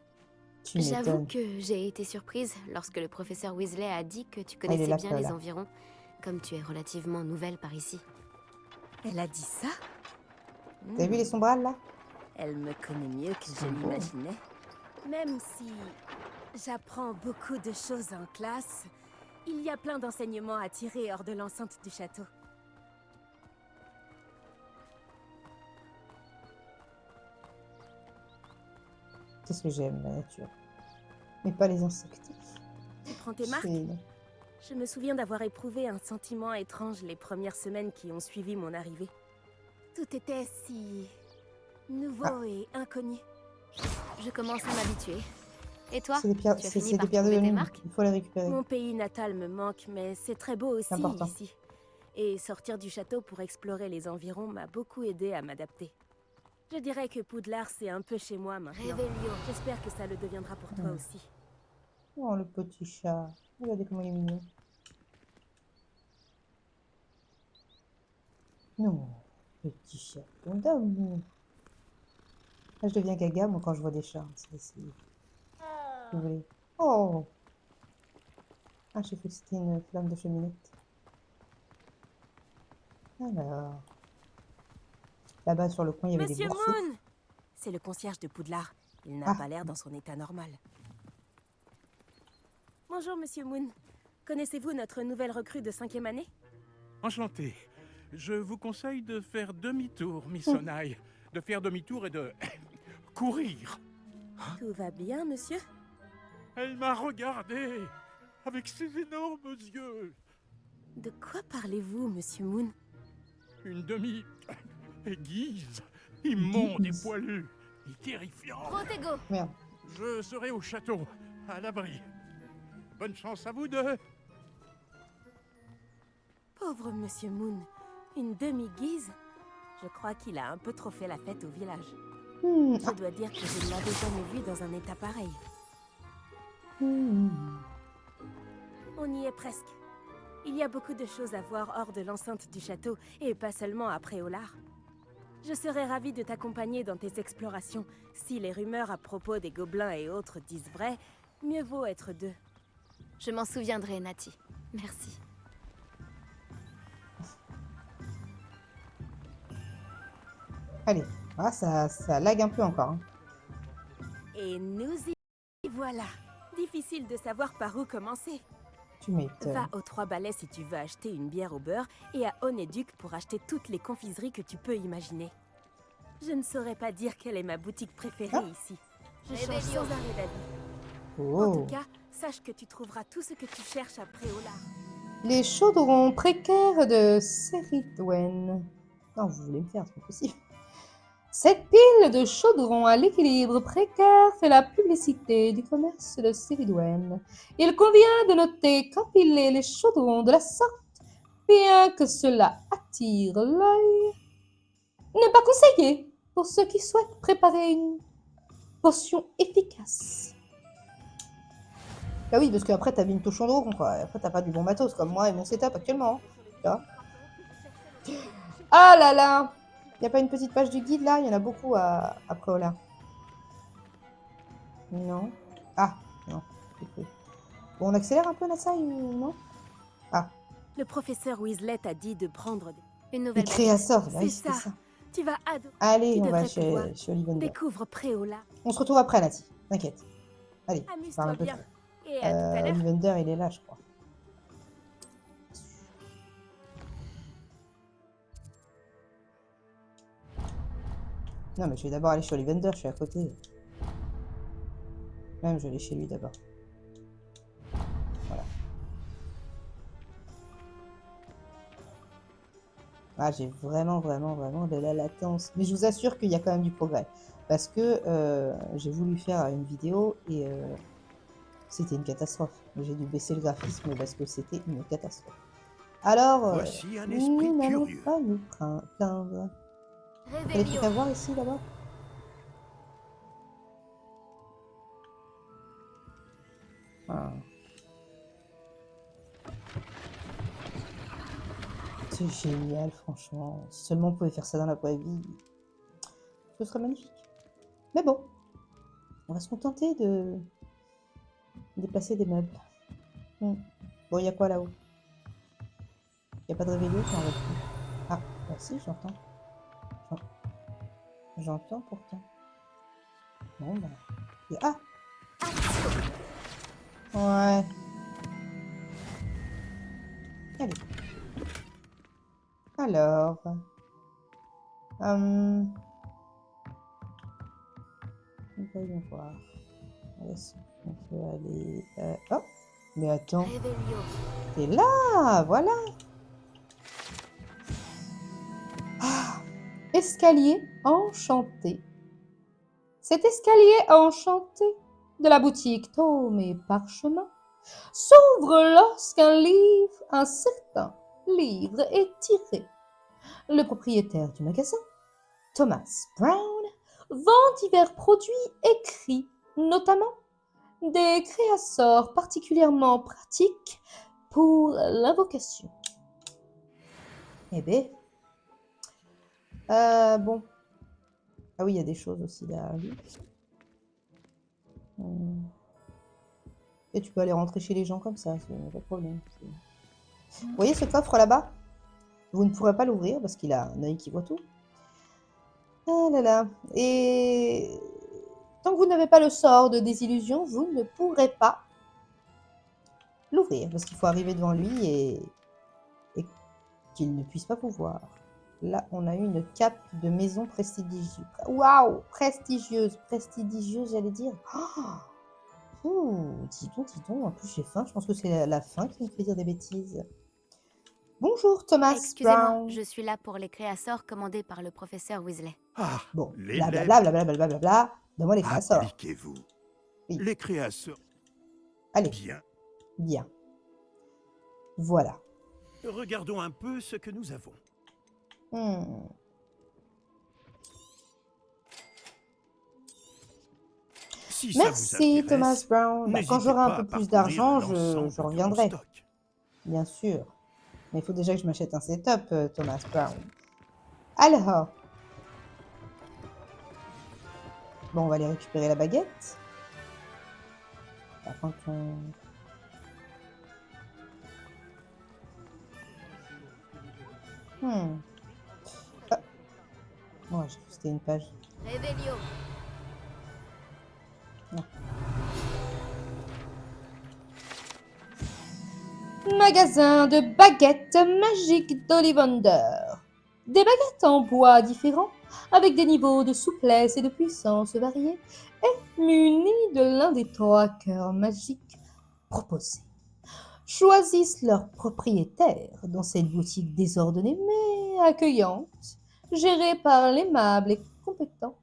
Tu J'avoue m'étonnes. que j'ai été surprise lorsque le professeur Weasley a dit que tu il est connaissais là, bien là, les là. environs, comme tu es relativement nouvelle par ici. Elle a dit ça? T'as vu les sombrales, là? Elle me connaît mieux que je C'est beau. l'imaginais. Même si j'apprends beaucoup de choses en classe, il y a plein d'enseignements à tirer hors de l'enceinte du château. Qu'est-ce que j'aime, la nature. Mais pas les insectes. Tu prends tes marques? Je me souviens d'avoir éprouvé un sentiment étrange les premières semaines qui ont suivi mon arrivée. Tout était si nouveau et inconnu. Je commence à m'habituer. Et toi? C'est des pierres, Tu as c'est fini c'est par des pierres de trouver tes lune. marques? Il faut les récupérer. Mon pays natal me manque, mais c'est très beau aussi important. ici. Et sortir du château pour explorer les environs m'a beaucoup aidé à m'adapter. Je dirais que Poudlard, c'est un peu chez moi maintenant. Réveillon. J'espère que ça le deviendra pour toi aussi. Oh, le petit chat. Regardez comment il est mignon. Non, petit chat. Ton d'amour. Là, je deviens gaga, moi, quand je vois des chats. Vous voulez. Oh! Ah, j'ai cru que c'était une flamme de cheminette. Alors. Là-bas, sur le coin, il y avait Monsieur des bourseaux. Moon! C'est le concierge de Poudlard. Il n'a Ah. pas l'air dans son état normal. Bonjour, Monsieur Moon. Connaissez-vous notre nouvelle recrue de 5e année? Enchanté. Je vous conseille de faire demi-tour, Miss Onaï. De faire demi-tour et de courir. Tout va bien, monsieur? Elle m'a regardé avec ses énormes yeux. De quoi parlez-vous, Monsieur Moon? Une demi-aiguise, immonde et poilue, et terrifiante. Protego! Merde. Je serai au château, à l'abri. Bonne chance à vous deux. Pauvre Monsieur Moon. Une demi-guise? Je crois qu'il a un peu trop fait la fête au village. Je dois dire que je ne l'avais jamais vu dans un état pareil. On y est presque. Il y a beaucoup de choses à voir hors de l'enceinte du château, et pas seulement à Préolard. Je serais ravie de t'accompagner dans tes explorations. Si les rumeurs à propos des gobelins et autres disent vrai, mieux vaut être deux. Je m'en souviendrai, Nati. Merci. Allez. Ah, ça lag un peu encore. Hein. Et nous y voilà. Difficile de savoir par où commencer. Tu m'étonnes. Va aux 3 balais si tu veux acheter une bière au beurre et à Onéduc pour acheter toutes les confiseries que tu peux imaginer. Je ne saurais pas dire quelle est ma boutique préférée ici. Je change sans arrêt d'avis. En Oh. tout cas, sache que tu trouveras tout ce que tu cherches à Préolard. Les chaudrons précaires de Ceridwen. Non, vous voulez me faire, c'est pas possible. Cette pile de chaudrons à l'équilibre précaire fait la publicité du commerce de Ceridwen. Il convient de noter qu'empiler les chaudrons de la sorte, bien que cela attire l'œil, n'est pas conseillé pour ceux qui souhaitent préparer une potion efficace. Bah oui, parce qu'après t'abîmes ton chaudron, quoi. Après t'as pas du bon matos, comme moi et mon setup actuellement. Tu vois. Ah là là! Y a pas une petite page du guide là? Il y en a beaucoup à Préolard. Non. Ah, non. J'ai cru. Bon, on accélère un peu là, ça, ou non? Ah. Le professeur Weasley t'a dit de prendre une Les nouvelle créateurs, baguette. bah oui, C'est c'était ça. ça. Tu vas adorer. Allez, Tu on va devrais pouvoir. chez Ollivander. Découvre Préolard. On se retrouve après, Nati. T'inquiète. Allez, je Amuse-toi parle un peu bien. trop. Et à tout à l'heure. Ollivander, il est là, je crois. Non, mais je vais d'abord aller chez Ollivander, je suis à côté. Même, je vais aller chez lui d'abord. Voilà. Ah, j'ai vraiment de la latence. Mais je vous assure qu'il y a quand même du progrès. Parce que j'ai voulu faire une vidéo et c'était une catastrophe. J'ai dû baisser le graphisme parce que c'était une catastrophe. Alors, Voici un esprit nous n'allons curieux. pas nous plaindre. Il y a des trucs à voir ici, d'abord? Ah. C'est génial, franchement. Si seulement on pouvait faire ça dans la vraie vie, ce serait magnifique. Mais bon, on va se contenter de déplacer des meubles. Bon, il y a quoi là-haut? Il n'y a pas de réveillon, j'en vois plus. Ah, bah si, j'entends. J'entends pourtant. Bon, bah... Ah! Ouais. Allez. Alors... voyons voir. Est-ce qu'on peut aller... Oh! Mais attends. T'es là! Voilà! Ah! Escalier enchanté. Cet escalier enchanté de la boutique Tome et Parchemin s'ouvre lorsqu'un livre, un certain livre est tiré. Le propriétaire du magasin, Thomas Brown, vend divers produits écrits, notamment des créasseurs particulièrement pratiques pour l'invocation. Eh bien, bon. Ah oui, il y a des choses aussi derrière lui. Et tu peux aller rentrer chez les gens comme ça, c'est pas de problème. Vous voyez ce coffre là-bas? Vous ne pourrez pas l'ouvrir parce qu'il a un œil qui voit tout. Ah là là. Et tant que vous n'avez pas le sort de désillusion, vous ne pourrez pas l'ouvrir parce qu'il faut arriver devant lui et qu'il ne puisse pas vous voir. Là, on a eu une cape de maison prestigieuse. Waouh! Prestigieuse, j'allais dire. Dis donc, en plus j'ai faim. Je pense que c'est la faim qui me fait dire des bêtises. Bonjour Thomas Excusez-moi, Brown. je suis là pour les créasseurs commandés par le professeur Weasley. Ah, Bon, l'élève. blablabla. Donne-moi les créasseurs. Appliquez-vous. Oui. Les créasseurs. Allez. Bien. Voilà. Regardons un peu ce que nous avons. Si ça vous Merci intéresse, Thomas Brown. Bah, quand n'hésitez j'aurai un pas peu à plus parcourir d'argent, l'ensemble je de mon reviendrai. stock. Bien sûr. Mais il faut déjà que je m'achète un setup, Thomas Brown. Alors. Bon, on va aller récupérer la baguette. Par contre, Ah. Oh, j'ai cru que c'était une page. Réveillon. Non. Magasin de baguettes magiques d'Ollivander. Des baguettes en bois différents, avec des niveaux de souplesse et de puissance variés, et munies de l'un des 3 cœurs magiques proposés. Choisissent leur propriétaire dans cette boutique désordonnée mais accueillante, gérée par l'aimable et compétent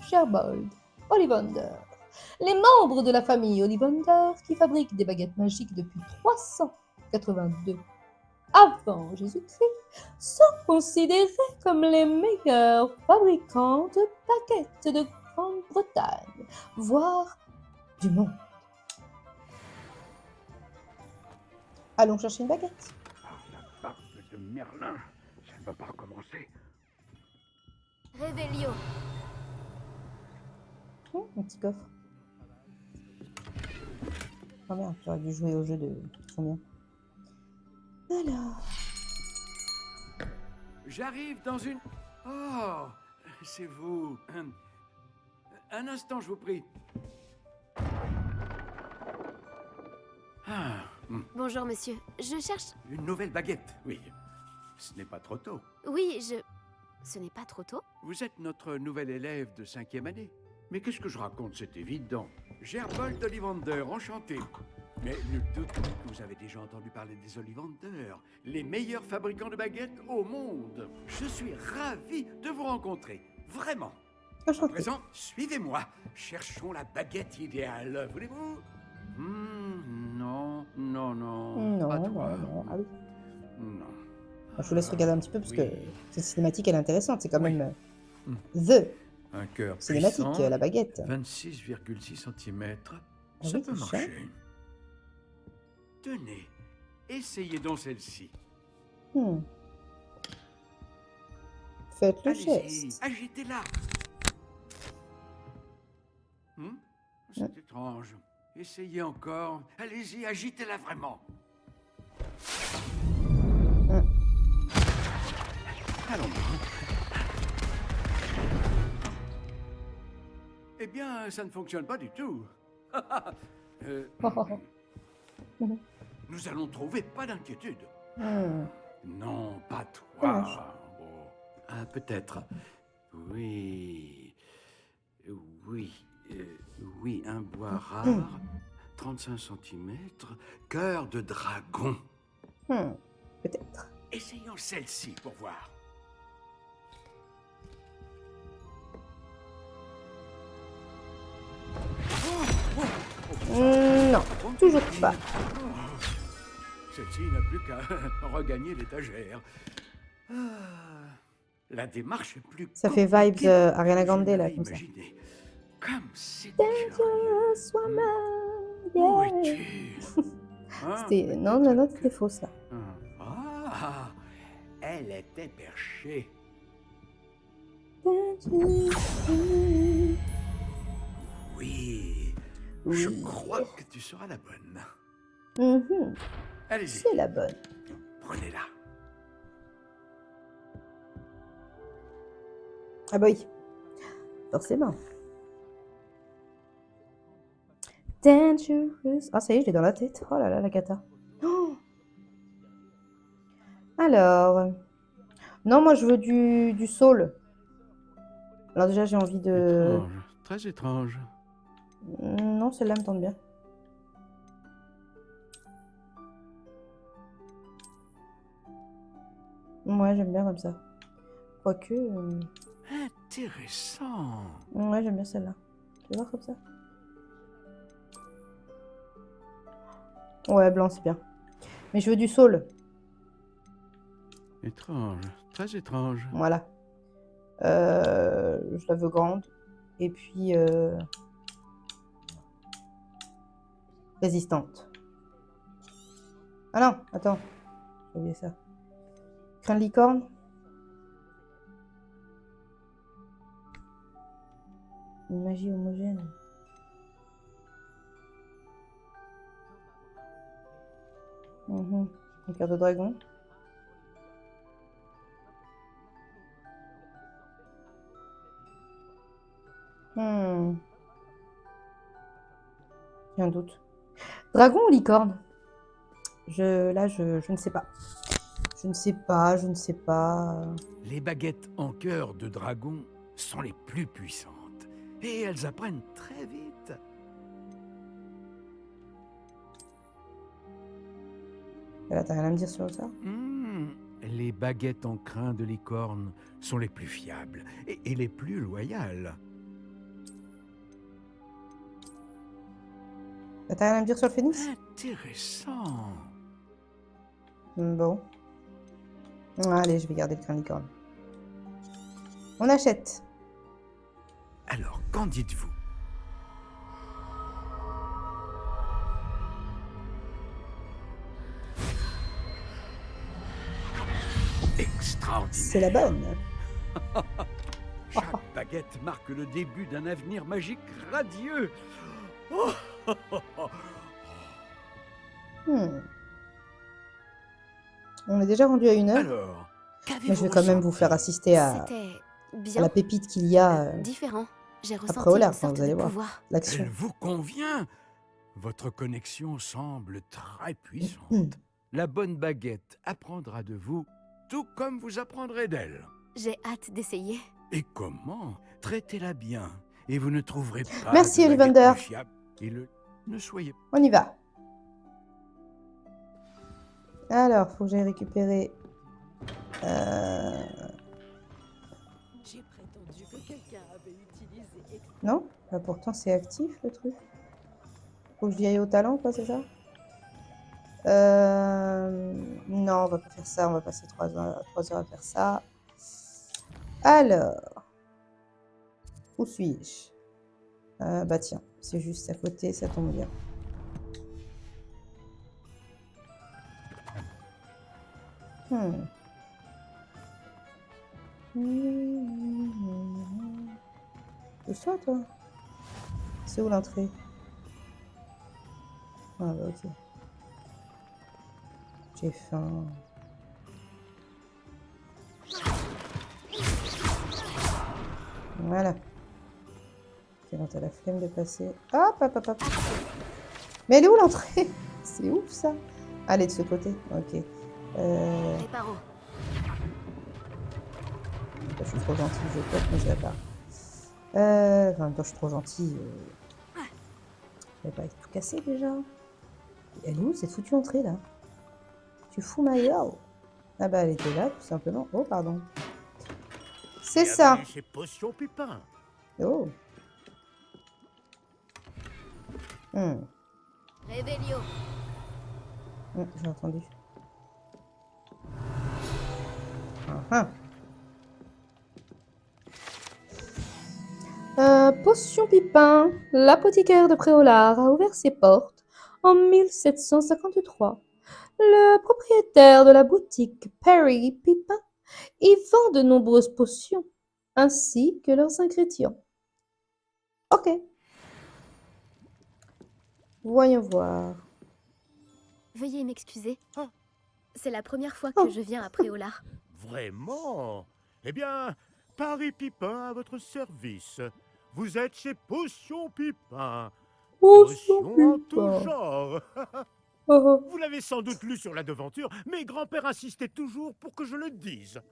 Sherbold Ollivander. Les membres de la famille Ollivander, qui fabriquent des baguettes magiques depuis 382 avant Jésus-Christ, sont considérés comme les meilleurs fabricants de baguettes de Grande-Bretagne, voire du monde. Allons chercher une baguette. La barbe de Merlin, ça ne va pas recommencer. Réveillon. Un petit coffre. Oh merde, j'aurais dû jouer au jeu de combien. Alors. J'arrive dans une... Oh, c'est vous. Un instant, je vous prie. Ah. Bonjour, monsieur. Je cherche... Une nouvelle baguette. Oui. Ce n'est pas trop tôt. Oui, Ce n'est pas trop tôt? Vous êtes notre nouvel élève de 5e année. Mais qu'est-ce que je raconte? C'est évident. Gerbold Ollivander, enchanté. Mais nul doute que vous avez déjà entendu parler des Ollivander, les meilleurs fabricants de baguettes au monde. Je suis ravi de vous rencontrer, vraiment. À présent, suivez-moi. Cherchons la baguette idéale, voulez-vous? Non, non, non. Non, pas non, toi. non. Ah oui. Non. Je vous laisse regarder un petit peu parce que cette cinématique elle est intéressante. C'est quand même Un cœur cinématique, puissant, la baguette. 26,6 cm. Ah Ça oui, peut c'est ça. marcher. Tenez, essayez donc celle-ci. Faites le Allez-y, geste. agitez-la. C'est étrange. Essayez encore. Allez-y, agitez-la vraiment. Allons. Eh bien, ça ne fonctionne pas du tout. Nous allons trouver, pas d'inquiétude. Non, pas toi. Oh. Ah, peut-être. Oui. Oui. Oui, un bois rare. 35 cm. Cœur de dragon. Peut-être. Essayons celle-ci pour voir. Non, toujours pas. Celle-ci n'a plus qu'à regagner l'étagère. La démarche est plus Ça fait vibes compliquée Ariana que je Grande là, l'avais comme ça. imaginé. Comme c'est Dangerous woman, Où yeah. es-tu? C'était... Non, la note était fausse là. Ah, elle était perchée. Oui, je crois que tu seras la bonne. Allez-y. C'est la bonne. Prenez-la. Ah bah oui. Forcément. Dangerous. Ah ça y est, je l'ai dans la tête. Oh là là, la cata. Oh. Alors. Non, moi je veux du soul. Alors déjà j'ai envie de... Étrange, très étrange. Non, celle-là me tente bien. Ouais, j'aime bien comme ça. Quoique... Intéressant. Ouais, j'aime bien celle-là. Tu veux voir comme ça? Ouais, blanc, c'est bien. Mais je veux du saule. Étrange, très étrange. Voilà. Je la veux grande. Et puis... résistante. Ah non, attends. J'ai oublié ça. Crâne licorne. Une magie homogène. Un cœur de dragon. J'ai un doute. Dragon ou licorne? Là, je ne sais pas. Je ne sais pas, je ne sais pas. Les baguettes en cœur de dragon sont les plus puissantes. Et elles apprennent très vite. Là, t'as rien à me dire sur ça? Les baguettes en crin de licorne sont les plus fiables et les plus loyales. T'as rien à me dire sur le phénix? Intéressant. Bon. Allez, je vais garder le crâne licorne. On achète. Alors, qu'en dites-vous? Extraordinaire. C'est la bonne. Chaque baguette marque le début d'un avenir magique radieux. On est déjà rendu à 1 heure. Alors, mais je vais quand même vous faire assister à la pépite qu'il y a différent. J'ai ressenti après Ola, une sorte vous allez de voir. pouvoir. L'action. Elle vous convient. Votre connexion semble très puissante. La bonne baguette apprendra de vous, tout comme vous apprendrez d'elle. J'ai hâte d'essayer. Et comment? Traitez-la bien, et vous ne trouverez pas Merci, de baguette Ollivander. plus fiable. Ne soyez On y va. Alors, faut que j'aille récupérer... J'ai prétendu que quelqu'un avait utilisé... Non, bah, pourtant c'est actif le truc. Faut que j'y aille au talent, quoi, c'est ça? Non, on va pas faire ça, on va passer 3 heures à faire ça. Alors, où suis-je? Bah tiens, c'est juste à côté, ça tombe bien. Pousse-toi, toi. C'est où l'entrée? Ah bah ok. J'ai faim. Voilà. Ok, donc t'as la flemme de passer. Hop, hop, hop, hop. Mais elle est où l'entrée? C'est ouf ça. Allez, de ce côté. Ok. Réparo. Je suis trop gentille, je peux, mais je vais pas. Enfin, en même temps, je suis trop gentille. Je vais pas être tout cassé déjà. Elle est où cette foutue entrée là? Tu fous ma gueule? Ah bah elle était là tout simplement. Oh pardon. C'est ça. C'est Potion Pupin. Oh. Révélio. J'ai entendu. Potion Pipin, l'apothicaire de Préolard a ouvert ses portes en 1753. Le propriétaire de la boutique Perry Pipin y vend de nombreuses potions, ainsi que leurs ingrédients. Ok. Voyons voir. Veuillez m'excuser. C'est la première fois que je viens à Préolard. Vraiment? Eh bien, Paris Pipin à votre service. Vous êtes chez Potion Pipin. Potion en tout genre. Vous l'avez sans doute lu sur la devanture, mais grand-père insistait toujours pour que je le dise.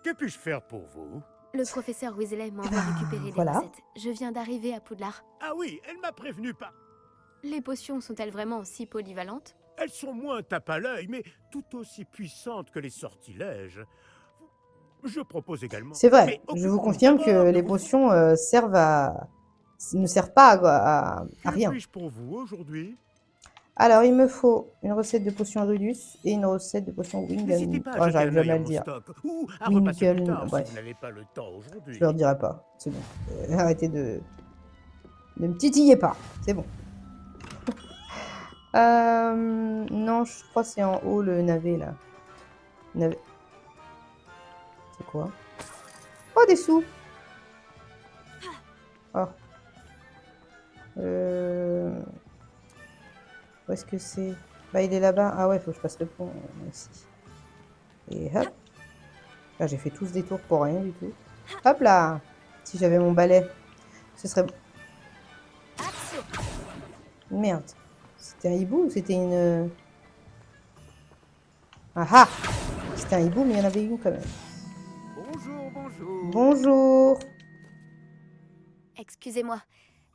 Que puis-je faire pour vous? Le professeur Weasley m'envoie récupérer des recettes. Je viens d'arriver à Poudlard. Ah oui, elle m'a prévenu pas. Les potions sont-elles vraiment si polyvalentes? Elles sont moins tape à l'œil, mais tout aussi puissantes que les sortilèges. Je propose également... C'est vrai, je vous confirme que les potions ne servent pas à rien. Que puis-je pour vous aujourd'hui? Alors, il me faut une recette de potion Rudus et une recette de potion Wingen. Oh, j'arrive jamais à le dire. Wingen, bref. Je leur dirai pas, c'est bon. Arrêtez de me titiller pas, c'est bon. Non, je crois que c'est en haut le navet là. Navet. C'est quoi? Oh, des sous! Oh. Où est-ce que c'est? Bah, il est là-bas. Ah ouais, il faut que je passe le pont ici. Et hop. Là, j'ai fait tout ce détour pour rien du tout. Hop là! Si j'avais mon balai, ce serait... Merde. C'était un hibou ou c'était une... Ah ah! C'était un hibou, mais il y en avait une quand même. Bonjour, bonjour. Bonjour. Excusez-moi,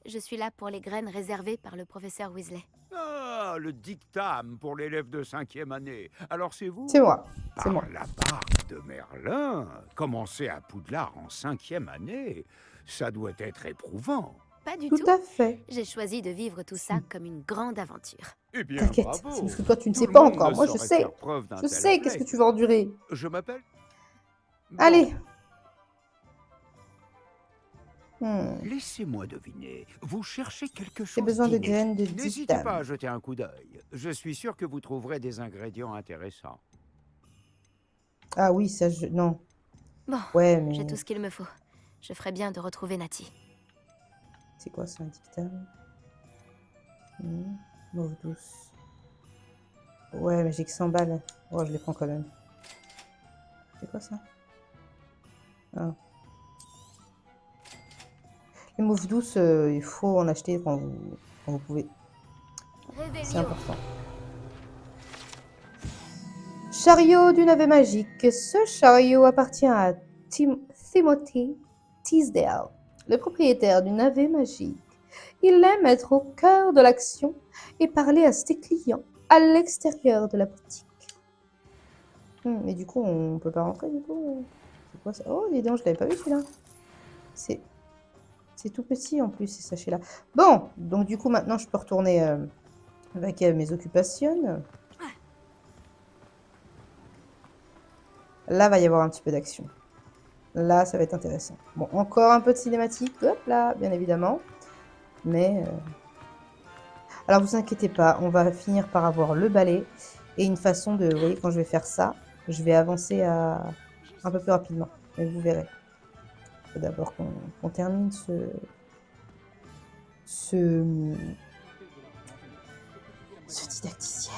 je suis là pour les graines réservées par le professeur Weasley. Ah, le dictame pour l'élève de 5e année. Alors c'est vous? C'est moi, c'est moi. La barque de Merlin. Commencer à Poudlard en 5e année, ça doit être éprouvant. Pas du tout. Tout à fait. J'ai choisi de vivre tout ça comme une grande aventure. Eh bien, T'inquiète, bravo. c'est parce que toi tu ne Tout sais le pas monde encore. ne Moi je saurait sais. faire preuve d'un Je tel sais qu'est-ce que affect. tu vas endurer. Je m'appelle... Allez. Laissez-moi deviner. Vous cherchez quelque chose J'ai besoin de d'inédit. graines de N'hésitez dictame. pas à jeter un coup d'œil. Je suis sûr que vous trouverez des ingrédients intéressants. Ah oui, ça je... Non. Bon, Ouais, mais... j'ai tout ce qu'il me faut. Je ferais bien de retrouver Nati. C'est quoi ça, un dictame? Mauve douce. Ouais, mais j'ai que 100 balles. Oh, je les prends quand même. C'est quoi ça? Ah. Les mauves douces, il faut en acheter quand vous pouvez. C'est important. Chariot du navet magique. Ce chariot appartient à Timothy Teasdale, le propriétaire du navet magique. Il aime être au cœur de l'action et parler à ses clients à l'extérieur de la boutique. Mais du coup, on peut pas rentrer, du coup. C'est quoi ça? Oh, dis donc, je l'avais pas vu, celui-là. C'est tout petit, en plus, ces sachets-là. Bon, donc du coup, maintenant, je peux retourner avec mes occupations. Là, va y avoir un petit peu d'action. Là, ça va être intéressant. Bon, encore un peu de cinématique. Hop là, bien évidemment. Mais... Alors, vous inquiétez pas, on va finir par avoir le balai. Et une façon de... Vous voyez, quand je vais faire ça, je vais avancer un peu plus rapidement. Mais vous verrez. Il faut d'abord qu'on termine ce didacticiel.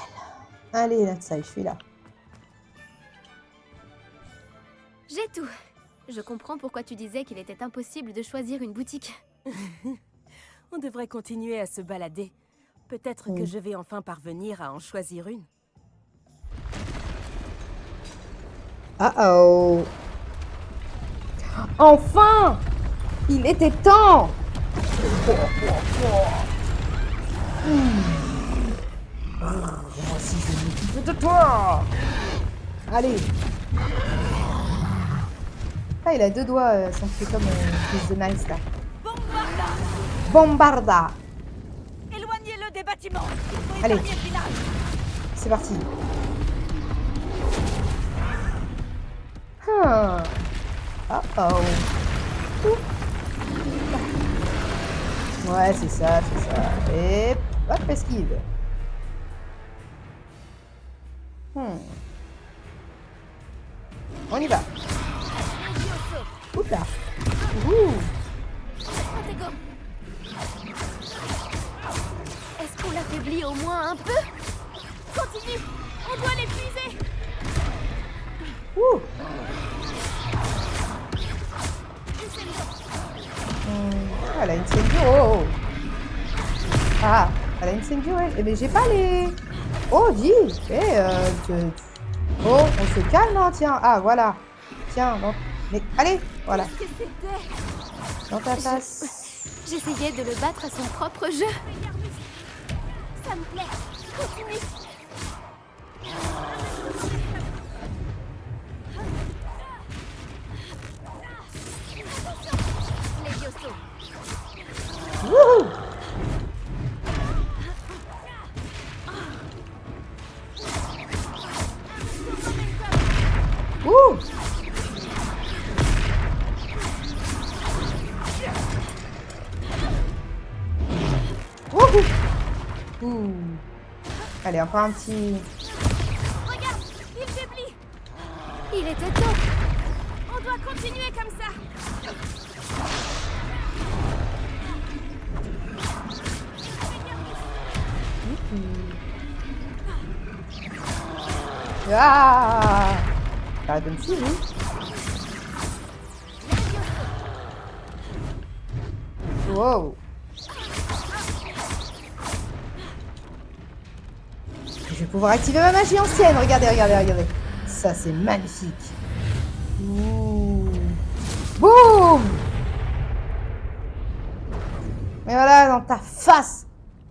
Allez, là, ça, je suis là. J'ai tout. Je comprends pourquoi tu disais qu'il était impossible de choisir une boutique. On devrait continuer à se balader. Peut-être que je vais enfin parvenir à en choisir une. Oh. Enfin! Il était temps! Moi aussi, je m'occupe de toi! Allez! Ah, il a deux doigts, son petit comme fils de nice, là. Bombarda! Éloignez-le des bâtiments. Allez, c'est parti. Oh. Ouais, c'est ça. Et hop, esquive. On y va. Oups là. Est-ce qu'on l'affaiblit au moins un peu? Continue. On doit l'épuiser. Elle a une ceinture. Ah, elle a une ceinture. Mais j'ai pas les... Oh, dis. Oh, on se calme, hein, tiens. Ah, voilà. Tiens, donc... Mais allez, voilà. Dans ta face. J'essayais de le battre à son propre jeu. Ça me plaît. Continue. Wouhou! Ouh! Ouh! Allez, encore un petit... Regarde, il faiblit. Il était temps. On doit continuer comme ça. Ah! Arrête de me suivre, oui. Wow! Je vais pouvoir activer ma magie ancienne. Regardez. Ça, c'est magnifique. Ouh. Boum! Et voilà, dans ta face,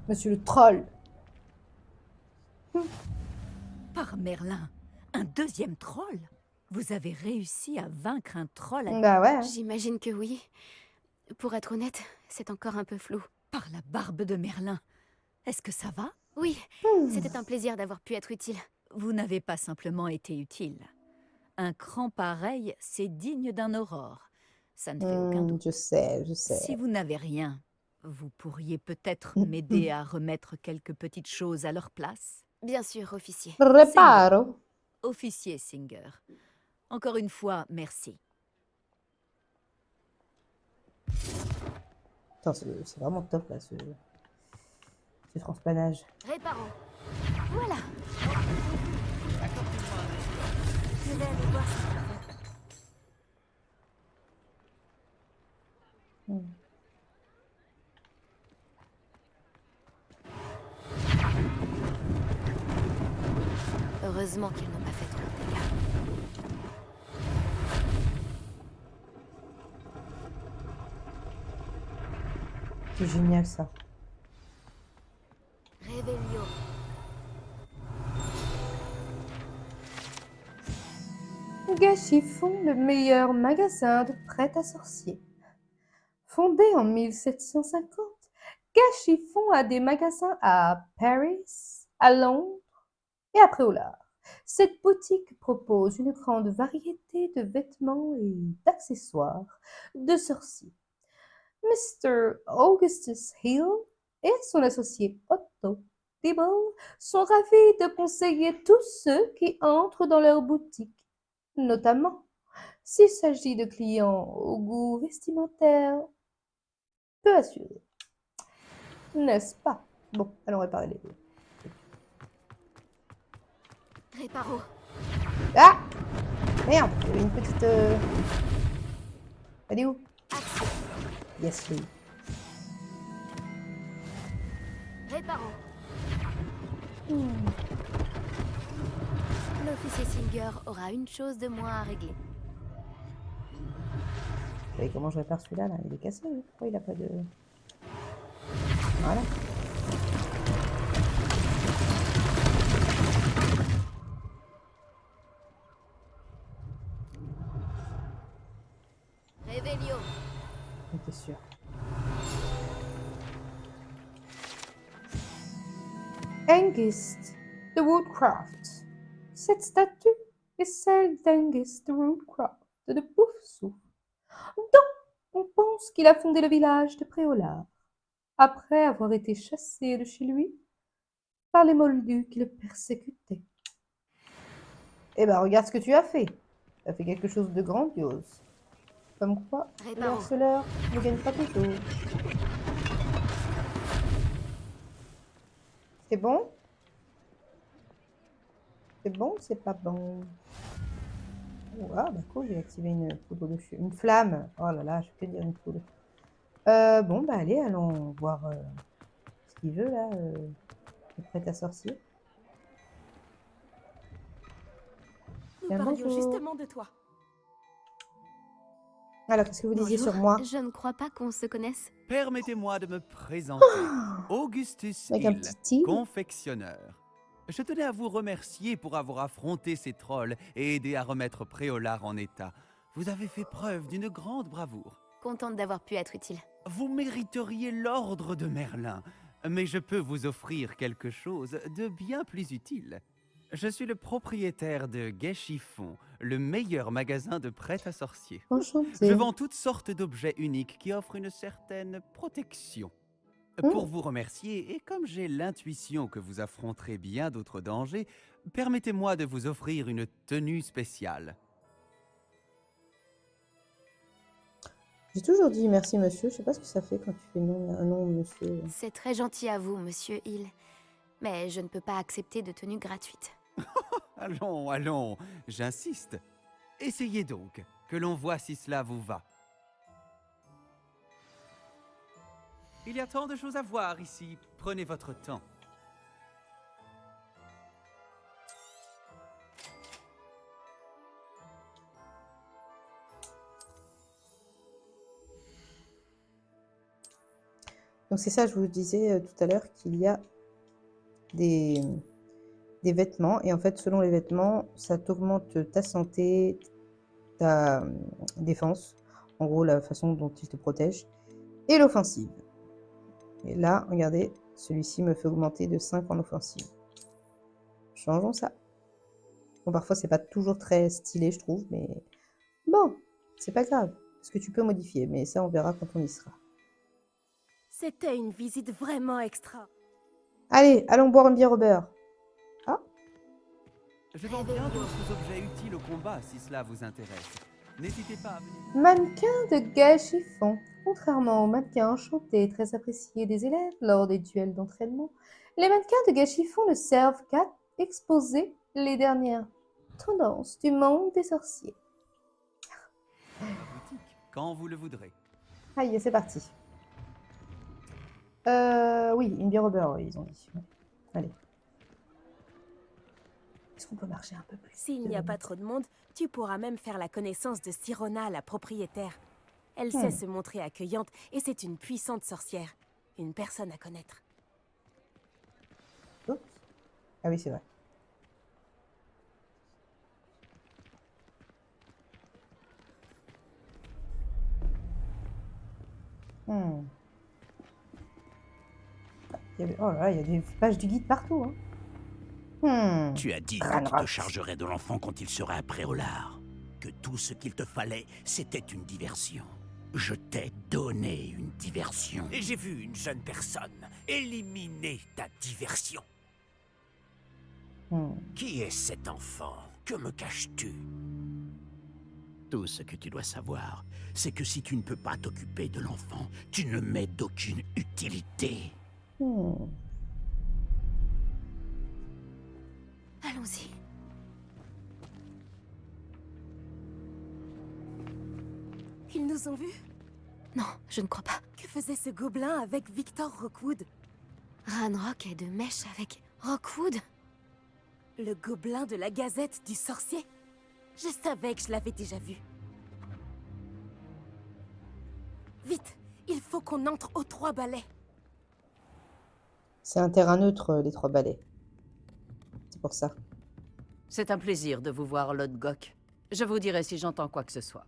monsieur le troll. Par Merlin, un deuxième troll? Vous avez réussi à vaincre un troll à... Bah ouais. J'imagine que oui. Pour être honnête, c'est encore un peu flou. Par la barbe de Merlin. Est-ce que ça va? Oui, c'était un plaisir d'avoir pu être utile. Vous n'avez pas simplement été utile. Un cran pareil, c'est digne d'un aurore. Ça ne fait aucun doute. Je sais. Si vous n'avez rien, vous pourriez peut-être m'aider à remettre quelques petites choses à leur place? Bien sûr, officier. Reparo. Officier Singer. Encore une fois, merci. Attends, c'est vraiment top, là, ce transpanage. Réparons. Voilà. Je vais aller voir ce qu'on fait. Heureusement qu'ils n'ont pas fait trop de dégâts. C'est génial, ça. Gâchifon, le meilleur magasin de prêt-à-sorcier. Fondé en 1750, Gâchifon a des magasins à Paris, à Londres et à Préolard. Cette boutique propose une grande variété de vêtements et d'accessoires de sorciers. Mr. Augustus Hill et son associé Otto Dibble sont ravis de conseiller tous ceux qui entrent dans leur boutique, notamment s'il s'agit de clients au goût vestimentaire peu assuré. N'est-ce pas? Bon, allons réparer les deux. Réparo. Ah! Merde, il y avait une petite... Elle est où? Yes, oui. Réparo. L'officier Singer aura une chose de moins à régler. Vous voyez comment je répare celui-là, là? Il est cassé, oui. Pourquoi il a pas de... Voilà. Réveillon. J'étais sûr. Hengist the Woodcraft. Cette statue est celle d'Hengist the Woodcraft de Poufsouffle, dont on pense qu'il a fondé le village de Préolard, après avoir été chassé de chez lui par les moldus qui le persécutaient. Eh ben, regarde ce que tu as fait. Tu as fait quelque chose de grandiose. Comme quoi, le harceleur ne gagne pas toujours. C'est bon? C'est bon ou c'est pas bon? Oh, ah, bah cool, j'ai activé une poudre de feu. Une flamme. Oh là là, je peux dire une poudre. Bon, bah allez, allons voir ce qu'il veut là. Le prêt-à-sorcier. Nous Bien, parlions bonjour. justement de toi. Alors, qu'est-ce que vous disiez Bonjour, sur moi? Je ne crois pas qu'on se connaisse. Permettez-moi de me présenter. Augustus Avec un Hill, petit tigre. confectionneur. Je tenais à vous remercier pour avoir affronté ces trolls et aidé à remettre Préolard en état. Vous avez fait preuve d'une grande bravoure. Contente d'avoir pu être utile. Vous mériteriez l'ordre de Merlin, mais je peux vous offrir quelque chose de bien plus utile. Je suis le propriétaire de Gâchifon, le meilleur magasin de prêt-à-sorcier. Enchanté. Je vends toutes sortes d'objets uniques qui offrent une certaine protection. Pour vous remercier, et comme j'ai l'intuition que vous affronterez bien d'autres dangers, permettez-moi de vous offrir une tenue spéciale. J'ai toujours dit merci monsieur. Je sais pas ce que ça fait quand tu fais non, un nom monsieur. C'est très gentil à vous, monsieur Hill. Mais je ne peux pas accepter de tenue gratuite. Allons, allons, j'insiste. Essayez donc, que l'on voit si cela vous va. Il y a tant de choses à voir ici, prenez votre temps. Donc c'est ça, je vous disais tout à l'heure qu'il y a des vêtements. Et en fait, selon les vêtements, ça t'augmente ta santé, ta défense. En gros, la façon dont il te protège. Et l'offensive. Et là, regardez, celui-ci me fait augmenter de 5 en offensive. Changeons ça. Bon, parfois, c'est pas toujours très stylé, je trouve, mais bon, c'est pas grave. Parce que tu peux modifier, mais ça, on verra quand on y sera. C'était une visite vraiment extra. Allez, allons boire une bière au beurre. Ah, Je vends bien d'autres objets utiles au combat si cela vous intéresse. N'hésitez pas à venir. mannequin de Gâchifon. Contrairement aux mannequins enchantés très appréciés des élèves lors des duels d'entraînement, les mannequins de Gâchifon ne servent qu'à exposer les dernières tendances du monde des sorciers. Quand vous le voudrez. Aïe, c'est parti. Oui, une bière au beurre, oui, ils ont dit. Allez. Est-ce qu'on peut marcher un peu plus? S'il n'y a pas trop de monde, tu pourras même faire la connaissance de Sirona, la propriétaire. Elle sait se montrer accueillante et c'est une puissante sorcière. Une personne à connaître. Oups. Ah oui, c'est vrai. Hmm. Oh là là, il y a des pages du guide partout. Hein. Tu as dit que tu te Ranrock. chargerais de l'enfant quand il serait après au lard. Que tout ce qu'il te fallait, c'était une diversion. Je t'ai donné une diversion. Et j'ai vu une jeune personne éliminer ta diversion. Qui est cet enfant? Que me caches-tu? Tout ce que tu dois savoir, c'est que si tu ne peux pas t'occuper de l'enfant, tu ne m'es d'aucune utilité. Allons-y. Ils nous ont vus? Non, je ne crois pas. Que faisait ce gobelin avec Victor Rockwood? Ranrock est de mèche avec Rockwood? Le gobelin de la Gazette du Sorcier? Je savais que je l'avais déjà vu. Vite, il faut qu'on entre aux 3 balais. C'est un terrain neutre, les 3 balais. C'est pour ça. C'est un plaisir de vous voir, Lodgok. Je vous dirai si j'entends quoi que ce soit.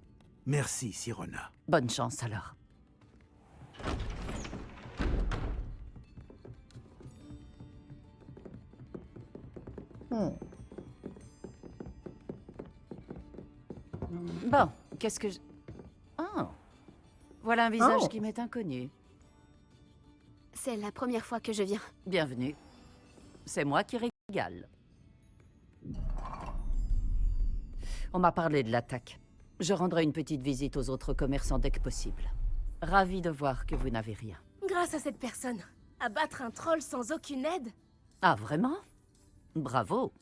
Merci, Sirona. Bonne chance alors. Bon, qu'est-ce que je... Oh. Voilà un visage qui m'est inconnu. C'est la première fois que je viens. Bienvenue. C'est moi qui régale. On m'a parlé de l'attaque. Je rendrai une petite visite aux autres commerçants dès que possible. Ravi de voir que vous n'avez rien. Grâce à cette personne, abattre un troll sans aucune aide? Ah, vraiment? Bravo.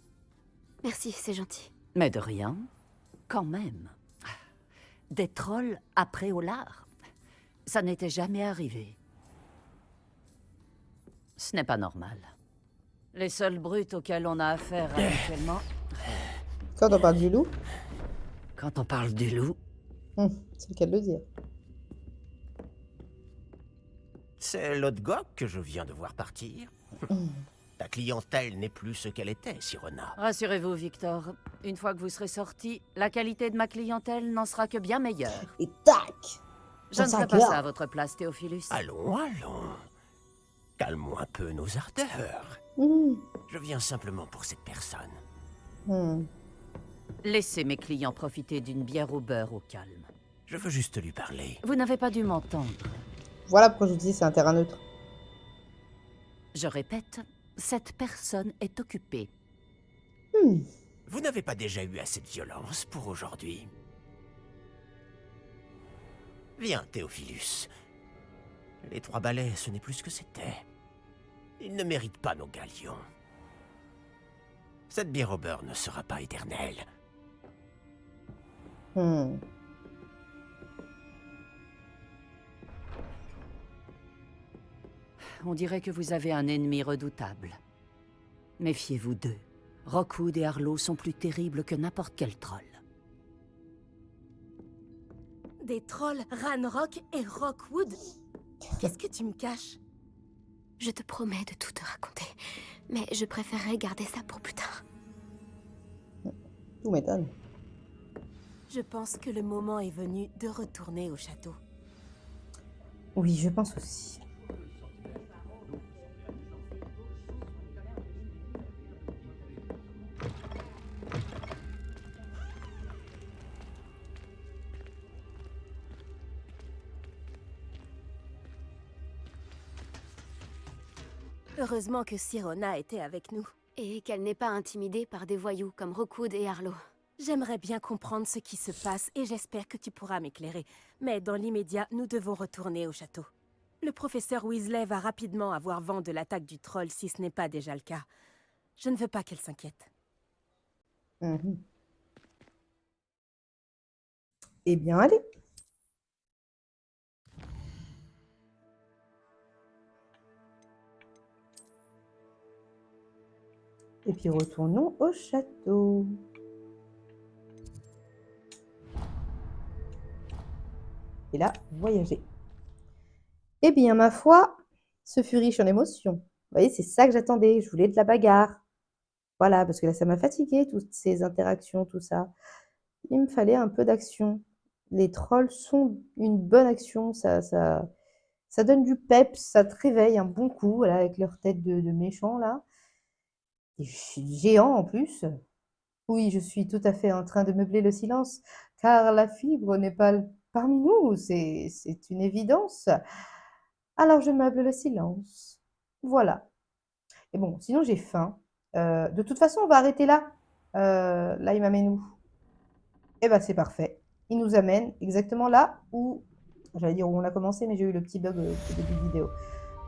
Merci, c'est gentil. Mais de rien. Quand même. Des trolls après au lard. Ça n'était jamais arrivé. Ce n'est pas normal. Les seules brutes auxquelles on a affaire habituellement... Quand on parle du loup, Quand on parle du loup, c'est le cas de le dire. c'est Lodgok que je viens de voir partir. Ta clientèle n'est plus ce qu'elle était, Sirona. Rassurez-vous, Victor. Une fois que vous serez sorti, la qualité de ma clientèle n'en sera que bien meilleure. Et tac! Je ne ferai pas ça à votre place, Théophilus. Allons, allons. Calmons un peu nos ardeurs. Je viens simplement pour cette personne. Laissez mes clients profiter d'une bière au beurre au calme. Je veux juste lui parler. Vous n'avez pas dû m'entendre. Voilà pourquoi je vous dis c'est un terrain neutre. Je répète, cette personne est occupée. Vous n'avez pas déjà eu assez de violence pour aujourd'hui? Viens, Théophilus. Les 3 balais, ce n'est plus ce que c'était. Ils ne méritent pas nos galions. Cette bière au beurre ne sera pas éternelle. On dirait que vous avez un ennemi redoutable. Méfiez-vous d'eux. Rockwood et Arlo sont plus terribles que n'importe quel troll. Des trolls Ranrock et Rockwood? Qu'est-ce que tu me caches? Je te promets de tout te raconter, mais je préférerais garder ça pour plus tard. Tout m'étonne. Je pense que le moment est venu de retourner au château. Oui, je pense aussi. Heureusement que Sirona était avec nous. Et qu'elle n'est pas intimidée par des voyous comme Rockwood et Arlo. J'aimerais bien comprendre ce qui se passe et j'espère que tu pourras m'éclairer. Mais dans l'immédiat, nous devons retourner au château. Le professeur Weasley va rapidement avoir vent de l'attaque du troll si ce n'est pas déjà le cas. Je ne veux pas qu'elle s'inquiète. Eh bien, allez. Et puis retournons au château. Et là, voyager. Eh bien, ma foi, ce fut riche en émotions. Vous voyez, c'est ça que j'attendais. Je voulais de la bagarre. Voilà, parce que là, ça m'a fatigué, toutes ces interactions, tout ça. Il me fallait un peu d'action. Les trolls sont une bonne action. Ça Ça donne du peps, ça te réveille un bon coup, voilà, avec leur tête de méchants, là. Des géants, en plus. Oui, je suis tout à fait en train de meubler le silence, car la fibre n'est pas parmi nous, c'est une évidence. Alors je meuble le silence. Voilà. Et bon, sinon j'ai faim. De toute façon, on va arrêter là. Là, il m'amène où? Eh ben, c'est parfait. Il nous amène exactement là où, j'allais dire où on a commencé, mais j'ai eu le petit bug au début de vidéo.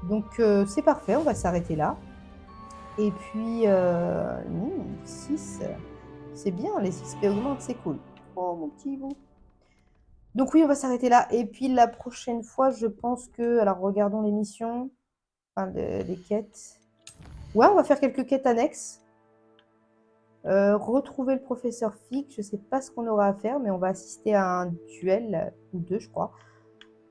Donc, c'est parfait, on va s'arrêter là. Et puis, 6, c'est bien, les 6 augmentent, c'est cool. Oh, mon petit bout. Donc oui, on va s'arrêter là. Et puis, la prochaine fois, je pense que... Alors, regardons les missions. Enfin, les quêtes. Ouais, on va faire quelques quêtes annexes. Retrouver le professeur Fig. Je ne sais pas ce qu'on aura à faire, mais on va assister à un duel, ou 2, je crois.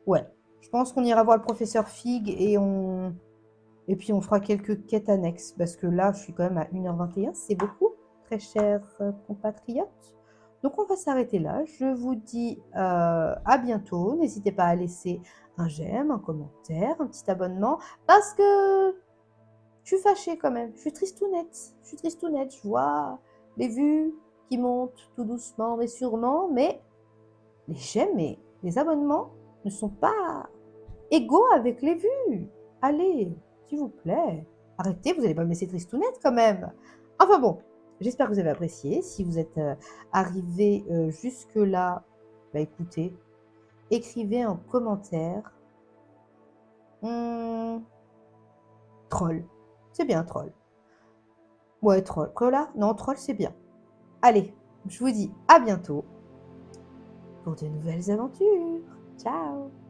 Ouais, je pense qu'on ira voir le professeur Fig et puis on fera quelques quêtes annexes. Parce que là, je suis quand même à 1h21. C'est beaucoup, très chers compatriotes. Donc, on va s'arrêter là. Je vous dis à bientôt. N'hésitez pas à laisser un j'aime, un commentaire, un petit abonnement. Parce que je suis fâchée quand même. Je suis tristounette. Je suis tristounette. Je vois les vues qui montent tout doucement mais sûrement. Mais les j'aime et les abonnements ne sont pas égaux avec les vues. Allez, s'il vous plaît. Arrêtez, vous n'allez pas me laisser tristounette quand même. Enfin bon, j'espère que vous avez apprécié. Si vous êtes arrivé jusque-là, bah écoutez, écrivez un commentaire. Troll. C'est bien, troll. Ouais, troll. Troll, non, troll, c'est bien. Allez, je vous dis à bientôt pour de nouvelles aventures. Ciao!